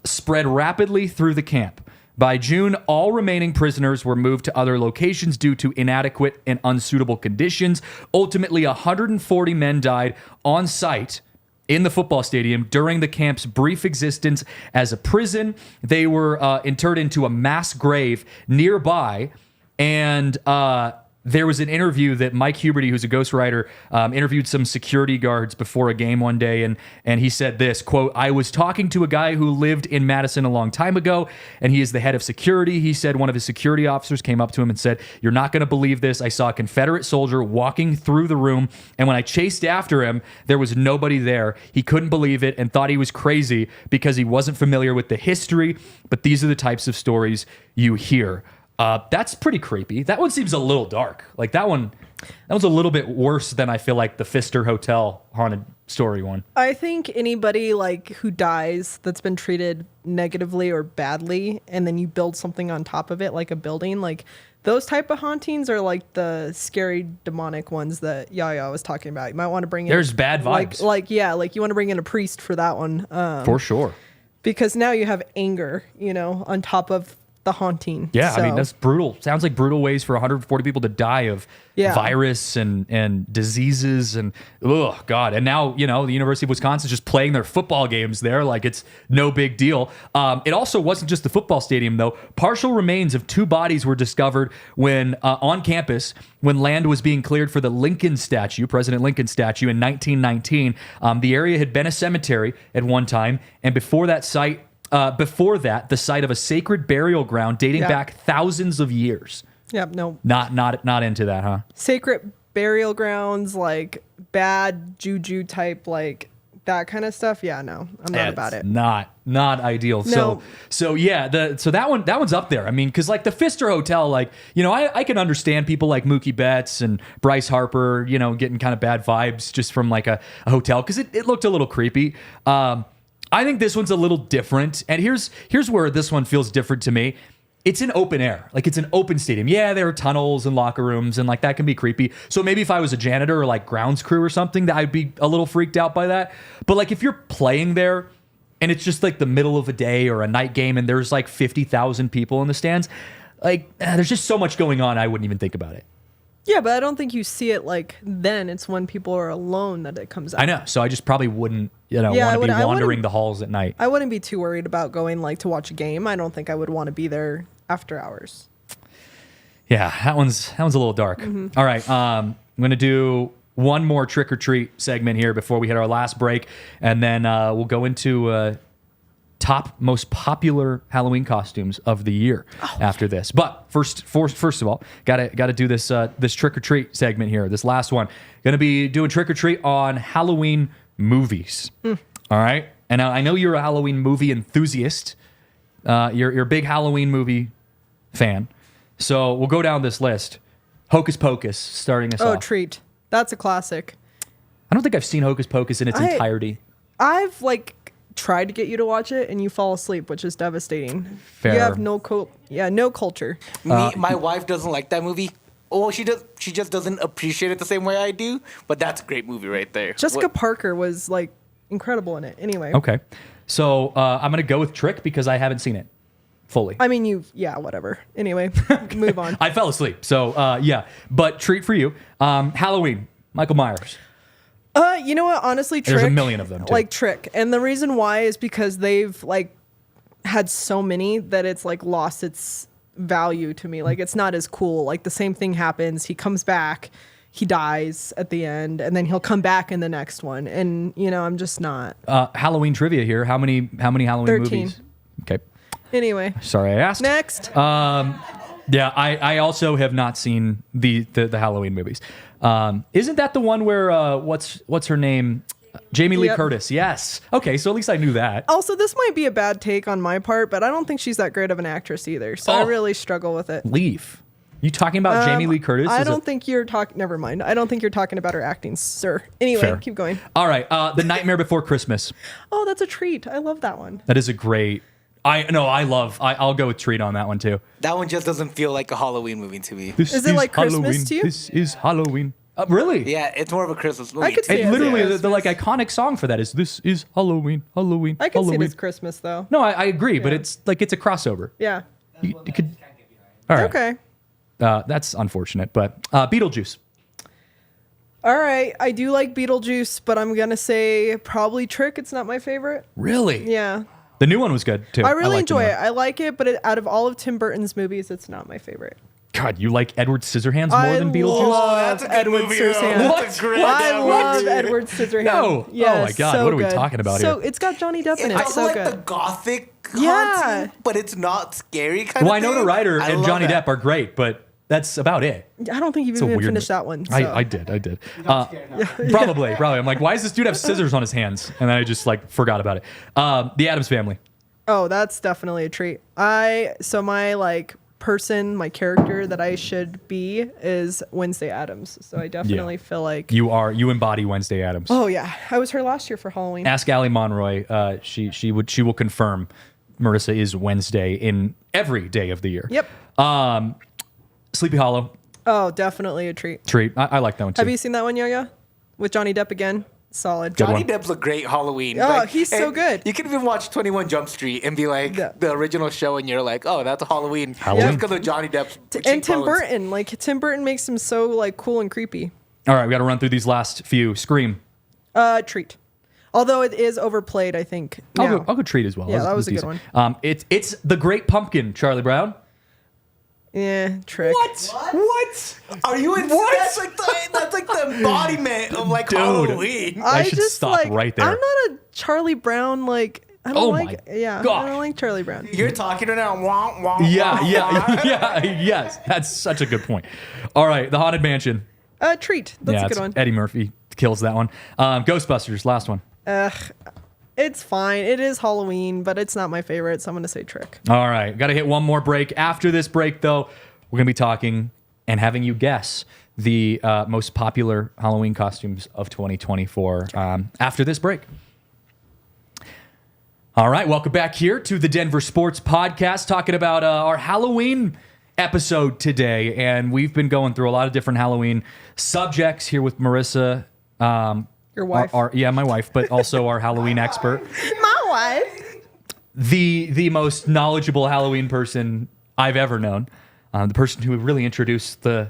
spread rapidly through the camp. By June, all remaining prisoners were moved to other locations due to inadequate and unsuitable conditions. Ultimately, 140 men died on site in the football stadium during the camp's brief existence as a prison. They were interred into a mass grave nearby, and there was an interview that Mike Huberty, who's a ghostwriter, interviewed some security guards before a game one day, and he said this, quote, "I was talking to a guy who lived in Madison a long time ago, and he is the head of security. He said one of his security officers came up to him and said, 'You're not going to believe this. I saw a Confederate soldier walking through the room, and when I chased after him, there was nobody there. He couldn't believe it and thought he was crazy because he wasn't familiar with the history, but these are the types of stories you hear.'" That's pretty creepy. That one seems a little dark. Like that one's a little bit worse than I feel like the Pfister Hotel haunted story one. I think anybody like who dies that's been treated negatively or badly, and then you build something on top of it, like a building, like those type of hauntings are like the scary demonic ones that Yaya was talking about. You might want to bring in. There's bad vibes. Like you want to bring in a priest for that one. For sure. Because now you have anger, on top of the haunting. Yeah, so. I mean, that's brutal. Sounds like brutal ways for 140 people to die of virus and diseases and, oh, God. And now, the University of Wisconsin's just playing their football games there like it's no big deal. It also wasn't just the football stadium, though. Partial remains of 2 bodies were discovered when on campus when land was being cleared for the Lincoln statue, President Lincoln statue, in 1919. The area had been a cemetery at one time, and before that, the site of a sacred burial ground dating back thousands of years. Yep, no. Not into that, huh? Sacred burial grounds, like bad juju type, like that kind of stuff. Yeah, no, I'm not about it. Not ideal. No. So yeah, that one's up there. I mean, because like the Pfister Hotel, like I can understand people like Mookie Betts and Bryce Harper, getting kind of bad vibes just from like a hotel because it looked a little creepy. I think this one's a little different. And here's where this one feels different to me. It's an open air. Like it's an open stadium. Yeah, there are tunnels and locker rooms and like that can be creepy. So maybe if I was a janitor or like grounds crew or something, that I'd be a little freaked out by that. But like if you're playing there and it's just like the middle of a day or a night game and there's like 50,000 people in the stands, like there's just so much going on. I wouldn't even think about it. Yeah, but I don't think you see it like then. It's when people are alone that it comes out. I know. So I just probably wouldn't, want to be wandering the halls at night. I wouldn't be too worried about going like to watch a game. I don't think I would want to be there after hours. Yeah, that one's a little dark. Mm-hmm. All right. I'm going to do one more trick or treat segment here before we hit our last break. And then we'll go into top most popular Halloween costumes of the year after this. But first of all, gotta do this trick or treat segment here. This last one, gonna be doing trick or treat on Halloween movies. All right, and I know you're a Halloween movie enthusiast. You're a big Halloween movie fan, so we'll go down this list. Hocus Pocus, starting us off. Oh, treat! That's a classic. I don't think I've seen Hocus Pocus in its entirety. I've tried to get you to watch it and you fall asleep, which is devastating. Fair. You have no culture. My wife doesn't like that movie. Oh, she does. She just doesn't appreciate it the same way I do. But that's a great movie right there. Jessica Parker was incredible in it. Anyway. Okay, so I'm gonna go with trick because I haven't seen it fully. I mean, whatever. Anyway, move on. I fell asleep. So yeah, but treat for you. Halloween, Michael Myers. You know what? Honestly, Trick. There's a million of them, too. Trick. And the reason why is because they've had so many that it's lost its value to me. It's not as cool. The same thing happens. He comes back, he dies at the end, and then he'll come back in the next one. And I'm just not. Halloween trivia here. How many Halloween 13. movies? Okay. Anyway. Sorry, I asked. Next. Yeah, I also have not seen the Halloween movies. Isn't that the one where what's her name? Jamie Lee Curtis. Yes. Okay, so at least I knew that. Also, this might be a bad take on my part, but I don't think she's that great of an actress either. So I really struggle with it. Leave. You talking about Jamie Lee Curtis? I don't think you're talking. Never mind. I don't think you're talking about her acting, sir. Anyway, Fair. keep going. All right. The Nightmare Before Christmas. Oh, that's a treat. I love that one. That is a great. I'll go with treat on that one too. That one just doesn't feel like a Halloween movie to me. This Is it like Christmas Halloween. to you? This is Halloween. Really? Yeah, it's more of a Christmas movie. I could to me. see It literally, Yeah, the like iconic song for that is "This is Halloween, Halloween, I can see Halloween." it as Christmas though. No, I agree, but Yeah. it's like it's a crossover. Yeah. You could. All right. Okay. That's unfortunate, but Beetlejuice. All right. I do like Beetlejuice, but I'm gonna say probably Trick. It's not my favorite. Really? Yeah. The new one was good too. I really liked the enjoy new it. I like it, but out of all of Tim Burton's movies, it's not my favorite. God, you like Edward Scissorhands more than Beetlejuice? love that's a good Edward movie, though. Scissorhands. What? I love Edward Scissorhands. No. Yes, Oh my God, so what are we good. talking about So here? it's got Johnny Depp in It's it. also So like good. the gothic Yeah. haunting, but it's not scary kind Well, of thing. Winona Ryder I and love Johnny that. Depp are great, but that's about it. I don't think you've It's a even weird finished movie. that one. So. I did. Probably. I'm like, why does this dude have scissors on his hands? And then I just like forgot about it. The Addams Family. Oh, that's definitely a treat. My character that I should be is Wednesday Addams. So I definitely feel like You embody Wednesday Addams. Oh yeah, I was her last year for Halloween. Ask Allie Monroy. She will confirm Marissa is Wednesday in every day of the year. Yep. Sleepy Hollow. Oh, definitely a treat. Treat. I like that one too. Have you seen that one, Yo-Yo? With Johnny Depp again? Solid. Good Johnny one. Depp's a great Halloween. Oh, he's so and good. You can even watch 21 Jump Street and be like Yeah. the original show, and you're like, oh, that's a Halloween. Halloween. Just because of Johnny Depp's And Tim cheekbones. Burton. Like Tim Burton makes him so like cool and creepy. All right, we got to run through these last few. Scream. Treat. Although it is overplayed, I think. I'll now. go treat as well. Yeah, that was a good decent. one. It's the Great Pumpkin, Charlie Brown. Yeah, Trick. What? Are you in? What? That's like the embodiment of like Dude. Halloween. I should stop right there. I'm not a Charlie Brown like. I don't Oh like. my Yeah, gosh. I don't like Charlie Brown. You're talking right now. Wah, wah, Yeah, wah, wah. yes. That's such a good point. All right, The Haunted Mansion. Treat. That's a good one. Eddie Murphy kills that one. Ghostbusters, last one. It's fine. It is Halloween, but it's not my favorite, so I'm gonna say Trick. All right, got to hit one more break. After this break, though, we're going to be talking and having you guess the most popular Halloween costumes of 2024 after this break. All right, welcome back here to the Denver Sports Podcast, talking about our Halloween episode today. And we've been going through a lot of different Halloween subjects here with Marissa. Your wife. My wife, but also our Halloween expert. My wife. The most knowledgeable Halloween person I've ever known. The person who really introduced the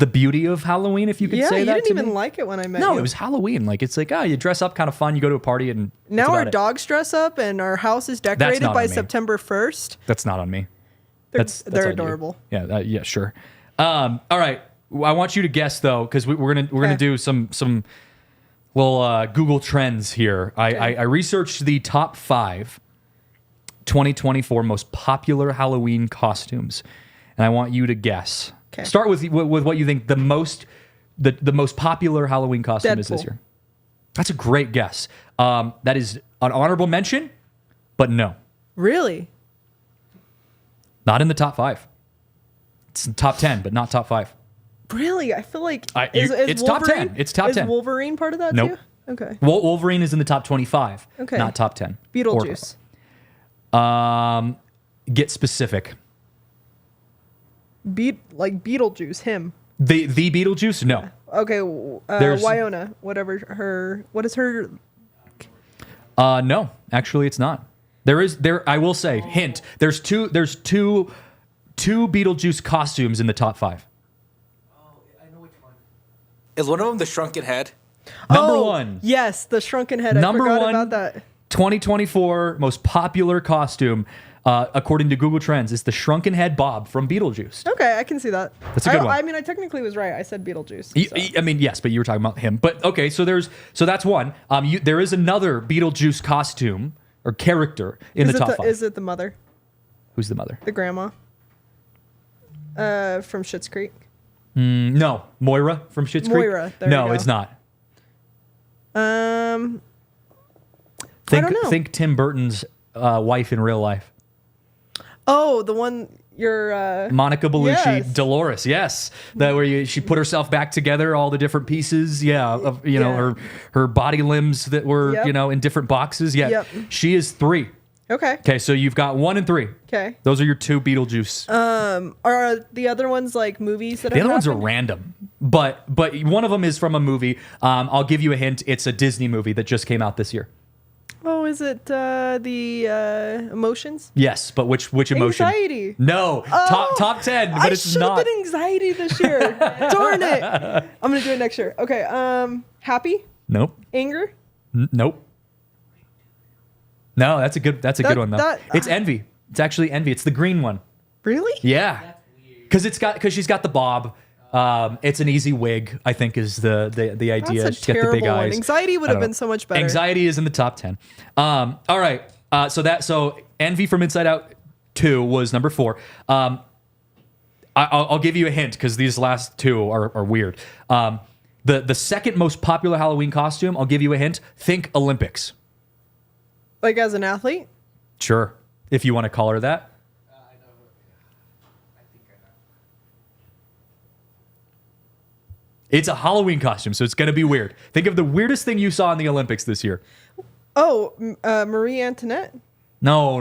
beauty of Halloween, if you could Yeah, say you that didn't to even me. like it when I met No, you. it was Halloween. Like, it's like, you dress up kind of fun. You go to a party and Now that's our about it. dogs dress up and our house is decorated not by on me. September 1st. That's not on me. They're, That's they're on you. adorable. Yeah, sure. All right. I want you to guess though, because we're gonna Okay. do some Google Trends here. I researched the top 5 2024 most popular Halloween costumes, and I want you to guess. Okay. Start with what you think the most popular Halloween costume is this Deadpool. year. That's a great guess. That is an honorable mention, but no, Really? not in the top 5. It's in top 10, but not top 5. Really? I feel like it's top 10. It's top 10. Is Wolverine part of that Nope. too? Okay. Wolverine is in the top 25, Okay. not top 10. Beetlejuice. Get specific. Beetlejuice, him. The Beetlejuice? No. Okay, There's- Wyona, what is her? No, actually it's not. I will say, hint, there's two Beetlejuice costumes in the top 5. Is one of them the shrunken head? Number 1, Yes, the shrunken head. Number I forgot 1, about that. 2024 most popular costume, according to Google Trends, is the shrunken head Bob from Beetlejuice. Okay, I can see that. That's a good one. I mean, I technically was right. I said Beetlejuice. so. I mean, yes, but you were talking about him. But okay, so that's one. There is another Beetlejuice costume or character in the top 5. Is it the mother? Who's the mother? The grandma? From Schitt's Creek? No, Moira from Schitt's Creek. Moira, there no, we go. it's not. I Think don't know. think Tim Burton's wife in real life. Oh, the one. Monica Bellucci, Yes. Dolores, yes, that where she put herself back together, all the different pieces, of her body limbs that were Yep. in different boxes. Yeah, Yep. she is 3. Okay, so you've got 1 and 3. Okay. Those are your 2 Beetlejuice. Are the other ones like movies that The other ones are random, but one of them is from a movie. I'll give you a hint. It's a Disney movie that just came out this year. Oh, is it the Emotions? Yes, but which emotion? Anxiety. No, top 10, but I it's should have not. been anxiety this year. Darn it. I'm gonna do it next year. Okay. Happy. Nope. Anger. Nope. No, that's a good one though. It's Envy. It's actually Envy. It's the green one. Really? Yeah. Because she's got the bob. It's an easy wig, I think, is the idea. That's a She's got the big terrible one. eyes. Anxiety would I have don't been know. so much better. Anxiety is in the top 10. All right. So Envy from Inside Out 2 was number 4. I'll give you a hint because these last 2 are weird. The second most popular Halloween costume, I'll give you a hint. Think Olympics. Like as an athlete? Sure. If you want to call her that. It's a Halloween costume, so it's going to be weird. Think of the weirdest thing you saw in the Olympics this year. Oh, Marie Antoinette? No.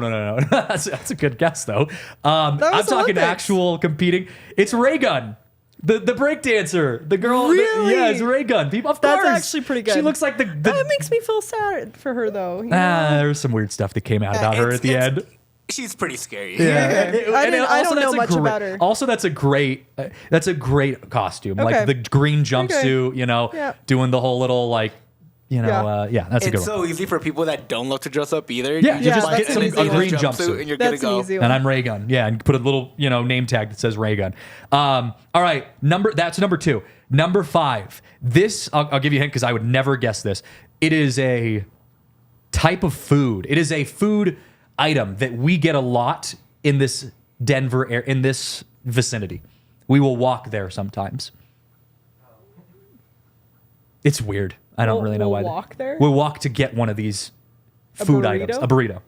That's a good guess, though. I'm talking Olympics. actual competing. It's Ray Gun. The breakdancer. The girl. Really? Yeah, it's Ray Gun. People, of That's course. actually pretty good. She looks like the That makes me feel sad for her, though. you know? there was some weird stuff that came out about her at the end. She's pretty scary. Yeah, I don't know much about her. Also, that's a great costume. Okay. Like the green jumpsuit, Yeah. doing the whole little that's a good It's one. so easy for people that don't love to dress up either. Yeah, You just buy get some an easy green jumpsuit jumpsuit. and you're good That's to an go. easy one. And I'm Ray Gun. Yeah, and put a little name tag that says Ray Gun. All right, that's number 2. Number 5. This I'll give you a hint because I would never guess this. It is a type of food. It is a food item that we get a lot in this Denver area, in this vicinity. We will walk there sometimes. It's weird. I don't really know why. We'll walk there? We'll walk to get one of these food items. burrito? A burrito.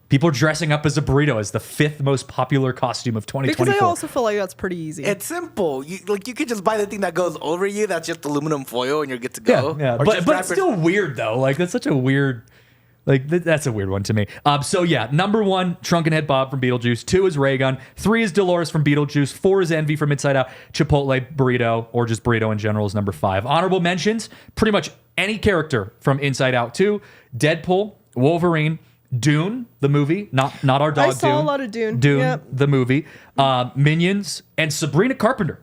People are dressing up as a burrito as the 5th most popular costume of 2024. Because I also feel like that's pretty easy. It's simple. You could just buy the thing that goes over you. That's just aluminum foil, and you're good to go. Yeah. Or But just but wrap it's it- still weird though. Like that's such a weird. That's a weird one to me. So yeah, number 1, Drunken Head Bob from Beetlejuice. 2 is Ray Gun. 3 is Dolores from Beetlejuice. 4 is Envy from Inside Out. Chipotle burrito, or just burrito in general, is number 5. Honorable mentions: pretty much any character from Inside Out 2, Deadpool, Wolverine, Dune, the movie, not our dog. I saw Dune. a lot of Dune. Dune, Yep. the movie, Minions, and Sabrina Carpenter.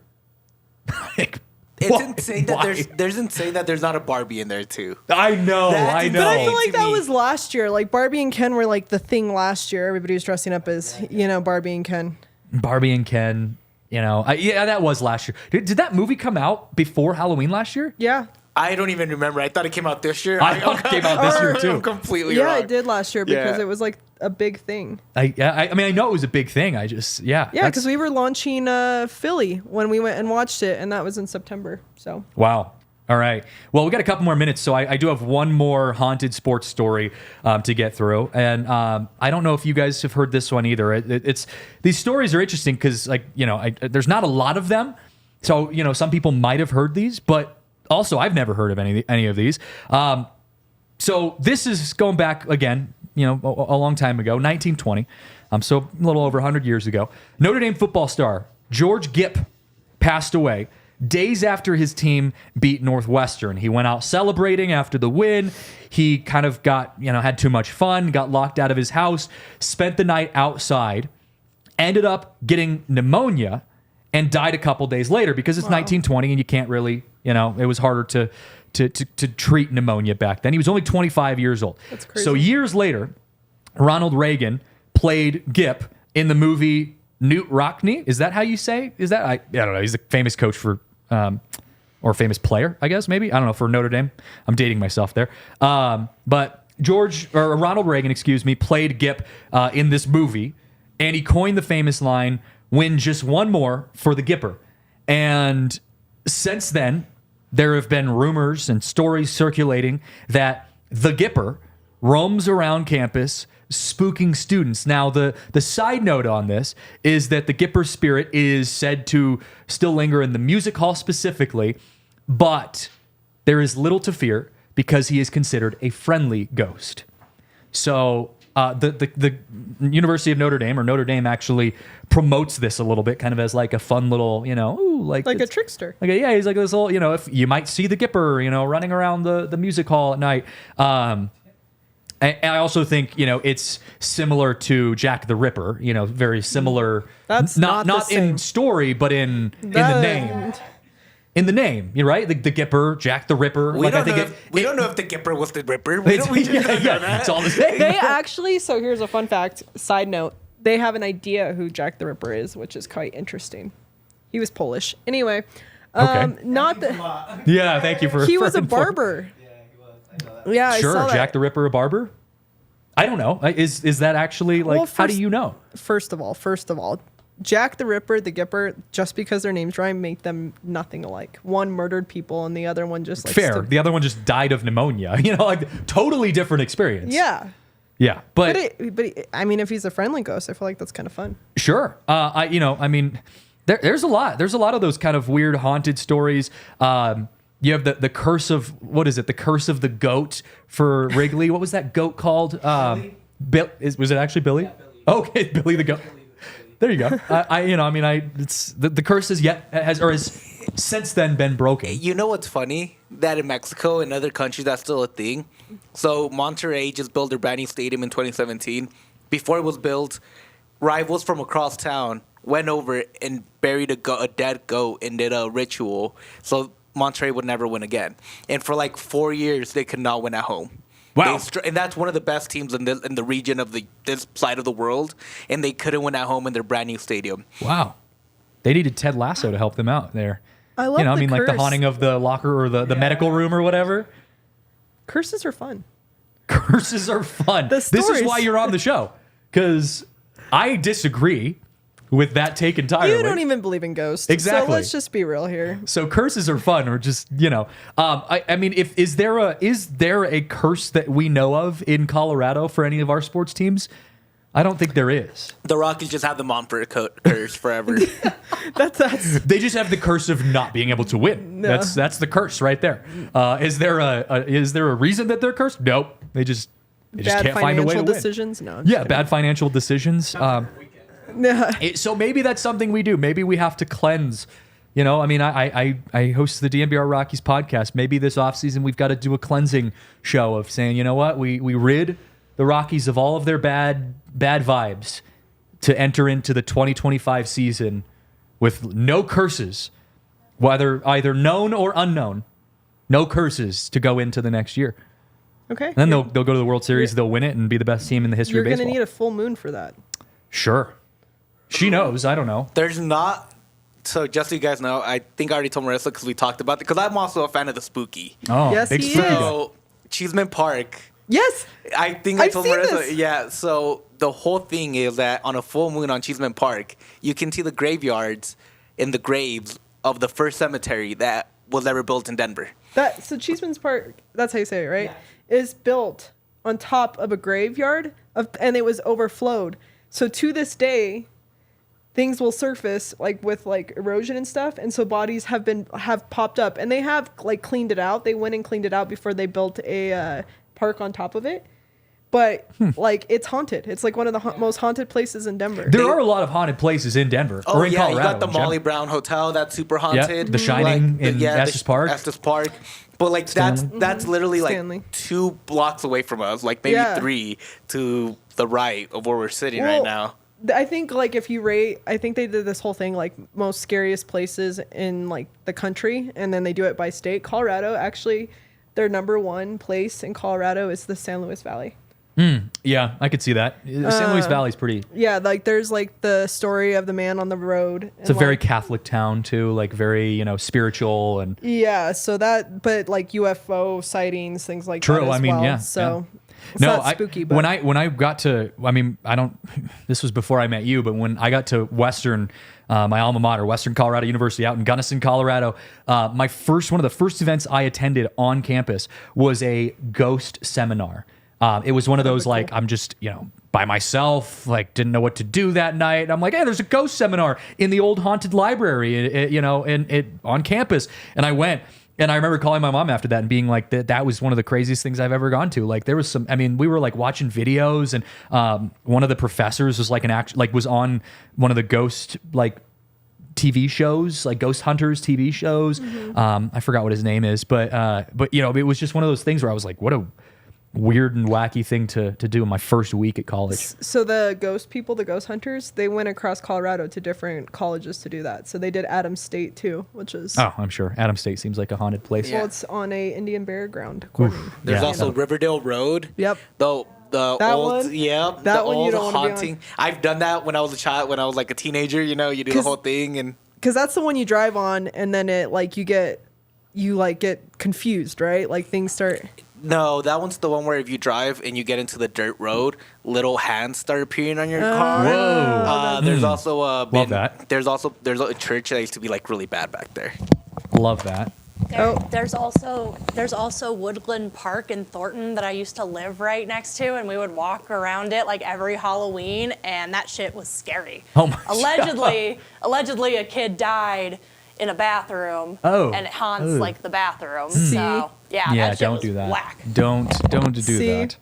It's Why? insane that there's not a Barbie in there too. I know. That's But I feel No. like To that me. was last year. Like Barbie and Ken were like the thing last year. Everybody was dressing up as, Barbie and Ken. Barbie and Ken, yeah, that was last year. Did that movie come out before Halloween last year? Yeah. I don't even remember. I thought it came out this year. I thought it came out this year, too. I'm completely Yeah, wrong. it did last year because Yeah. it was like a big thing. I mean, I know it was a big thing. I just, Yeah, that's- because we were launching Philly when we went and watched it, and that was in September. So Wow. All right. Well, we got a couple more minutes, so I do have one more haunted sports story to get through, and I don't know if you guys have heard this one either. It's these stories are interesting because, there's not a lot of them, so some people might have heard these, but also I've never heard of any of these. So this is going back again, a long time ago, 1920. So a little over 100 years ago. Notre Dame football star George Gipp passed away days after his team beat Northwestern. He went out celebrating after the win. He kind of got, had too much fun, got locked out of his house, spent the night outside, ended up getting pneumonia, and died a couple days later because it's 1920 and you can't really, it was harder to treat pneumonia back then. He was only 25 years old. That's crazy. So years later, Ronald Reagan played Gipp in the movie Newt Rockne. Is that how you say? Is that I don't know. He's a famous coach for or famous player, I guess maybe. I don't know, for Notre Dame. I'm dating myself there. But Ronald Reagan, played Gipp in this movie, and he coined the famous line, "Win just one more for the Gipper." And since then, there have been rumors and stories circulating that the Gipper roams around campus spooking students. Now, the side note on this is that the Gipper spirit is said to still linger in the music hall specifically, but there is little to fear because he is considered a friendly ghost. So the University of Notre Dame, or Notre Dame, actually promotes this a little bit, kind of as like a fun little, like a trickster. Like, yeah, he's like this little, if you might see the Gipper, running around the music hall at night. I also think, it's similar to Jack the Ripper, very similar. That's not the same. in story, but in the name. In the name, you're right. The Gipper, Jack the Ripper. We don't know if the Gipper was the Ripper. We don't know that. It's all the same. They actually, so here's a fun fact, side note, they have an idea who Jack the Ripper is, which is quite interesting. He was Polish. Anyway, Okay. not the. Yeah, thank you for. He was a informing. barber. Yeah, he was. I know that. Yeah, Sure, I saw that. Jack the Ripper, a barber. I don't know. Is that actually like? Well, how do first- you know? First of all, Jack the Ripper, the Gipper, just because their names rhyme, make them nothing alike. One murdered people, and the other one just like Fair. The other one just died of pneumonia. Like totally different experience. Yeah, Yeah, but I mean, if he's a friendly ghost, I feel like that's kind of fun. sure. There's a lot. There's a lot of those kind of weird haunted stories. You have the curse of, what is it? The curse of the goat for Wrigley. What was that goat called? Was it actually Billy? Yeah, Billy. Okay, Billy the goat. There you go. It's the curse has since then been broken. You know what's funny? That in Mexico and other countries, that's still a thing. So Monterrey just built their brand new stadium in 2017. Before it was built, rivals from across town went over and buried a dead goat and did a ritual. So Monterrey would never win again. And for like 4 years, they could not win at home. Wow. And that's one of the best teams in the region of this side of the world, and they couldn't win at home in their brand new stadium. Wow. They needed Ted Lasso to help them out there. I love the like the curse. haunting of the locker or the medical room or whatever. Curses are fun. Curses are fun. This is stories. why you're on the show, because I disagree with that take entirely. You don't even believe in ghosts. Exactly. So let's just be real here. So curses are fun, or just I mean, is there a curse that we know of in Colorado for any of our sports teams? I don't think there is. The Rockies just have the Montfort curse forever. That's They just have the curse of not being able to win. No. That's the curse right there. Is there a reason that they're cursed? Nope. They just bad can't find a way to financial win. decisions. No. I'm Yeah, just bad financial decisions. Yeah. So maybe that's something we do. Maybe we have to cleanse. I mean, I host the DNVR Rockies podcast. Maybe this offseason we've got to do a cleansing show of saying, you know what, we rid the Rockies of all of their bad vibes to enter into the 2025 season with no curses, whether either known or unknown, no curses to go into the next year. Okay. And then they'll go to the World Series, they'll win it, and be the best team in the history You're of going baseball. to need a full moon for that. Sure. She knows. I don't know. There's not. So just so you guys know, I think I already told Marissa because we talked about it. Because I'm also a fan of the spooky. Oh, Yes, big he spooky is. guy. So Cheeseman Park. Yes. I think I I've told seen Marissa. this. Yeah. So the whole thing is that on a full moon on Cheeseman Park, you can see the graveyards and the graves of the first cemetery that was ever built in Denver. So Cheeseman's Park, that's how you say it, right? Is built on top of a graveyard and it was overflowed. So to this day, things will surface with erosion and stuff, and so bodies have popped up, and they have cleaned it out. They went and cleaned it out before they built a park on top of it. But it's haunted. It's one of the most haunted places in Denver. There are a lot of haunted places in Denver or in Colorado. You got the in general. Molly Brown Hotel that's super haunted. The Shining in Estes Park. Estes Park. But that's literally Stanley. 2 blocks away from us, maybe 3 to the right of where we're sitting right now. I think if you rate, I think they did this whole thing most scariest places in the country, and then they do it by state. Colorado, actually, their number 1 place in Colorado is the San Luis Valley. Yeah, I could see that. San Luis Valley's pretty. Yeah, there's the story of the man on the road. It's a very Catholic town too, very spiritual and. Yeah, so that, but UFO sightings, things like True, that as I mean, well. yeah. So it's No, not spooky, but when I got to, I mean, I don't. This was before I met you, but when I got to Western, my alma mater, Western Colorado University, out in Gunnison, Colorado, one of the first events I attended on campus was a ghost seminar. It was one of those like I'm just by myself, like didn't know what to do that night. I'm like, hey, there's a ghost seminar in the old haunted library, on campus, and I went. And I remember calling my mom after that and being like, that was one of the craziest things I've ever gone to. Like there was we were like watching videos, and one of the professors was like was on one of the ghost like TV shows, like Ghost Hunters TV shows. I forgot what his name is, but it was just one of those things where I was like, what a weird and wacky thing to do in my first week at college. So the ghost people, the ghost hunters, they went across Colorado to different colleges to do that. So they did Adams State too, which is... Oh, I'm sure. Adams State seems like a haunted place. Well, it's on a Indian burial ground. There's also Riverdale Road. Yep. The that old, one? Yeah, that the one old you don't haunting. I've done that when I was a child, when I was like a teenager. You do the whole thing, and because that's the one you drive on, and then it like you get confused, right? Like things start. No, that one's the one where if you drive and you get into the dirt road, little hands start appearing on your car. Whoa! There's also love that. There's a church that used to be like really bad back there. Love that. There's also Woodland Park in Thornton that I used to live right next to, and we would walk around it like every Halloween, and that shit was scary. Oh my God. Allegedly a kid died in a bathroom, and it haunts like the bathroom. So yeah, that shit don't was do that. Whack. Don't do that.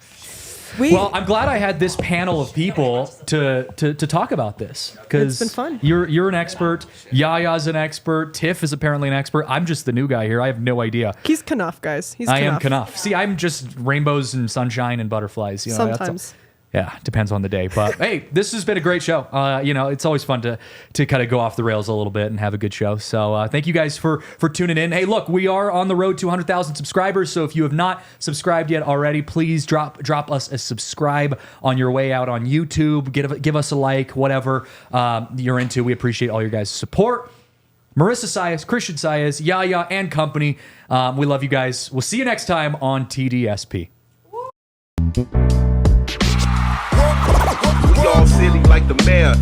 Well, I'm glad I had this panel of people to talk about this because it's been fun. You're an expert. Yaya's an expert. Tiff is apparently an expert. I'm just the new guy here. I have no idea. He's Knuff, guys. I am Knuff. See, I'm just rainbows and sunshine and butterflies. Sometimes. Yeah, depends on the day. But hey, this has been a great show. It's always fun to kind of go off the rails a little bit and have a good show. So thank you guys for tuning in. Hey, look, we are on the road to 100,000 subscribers. So if you have not subscribed yet already, please drop us a subscribe on your way out on YouTube. Give us a like, whatever you're into. We appreciate all your guys' support. Marissa Saez, Christian Saez, Yaya, and company. We love you guys. We'll see you next time on TDSP. We all silly like the mayor.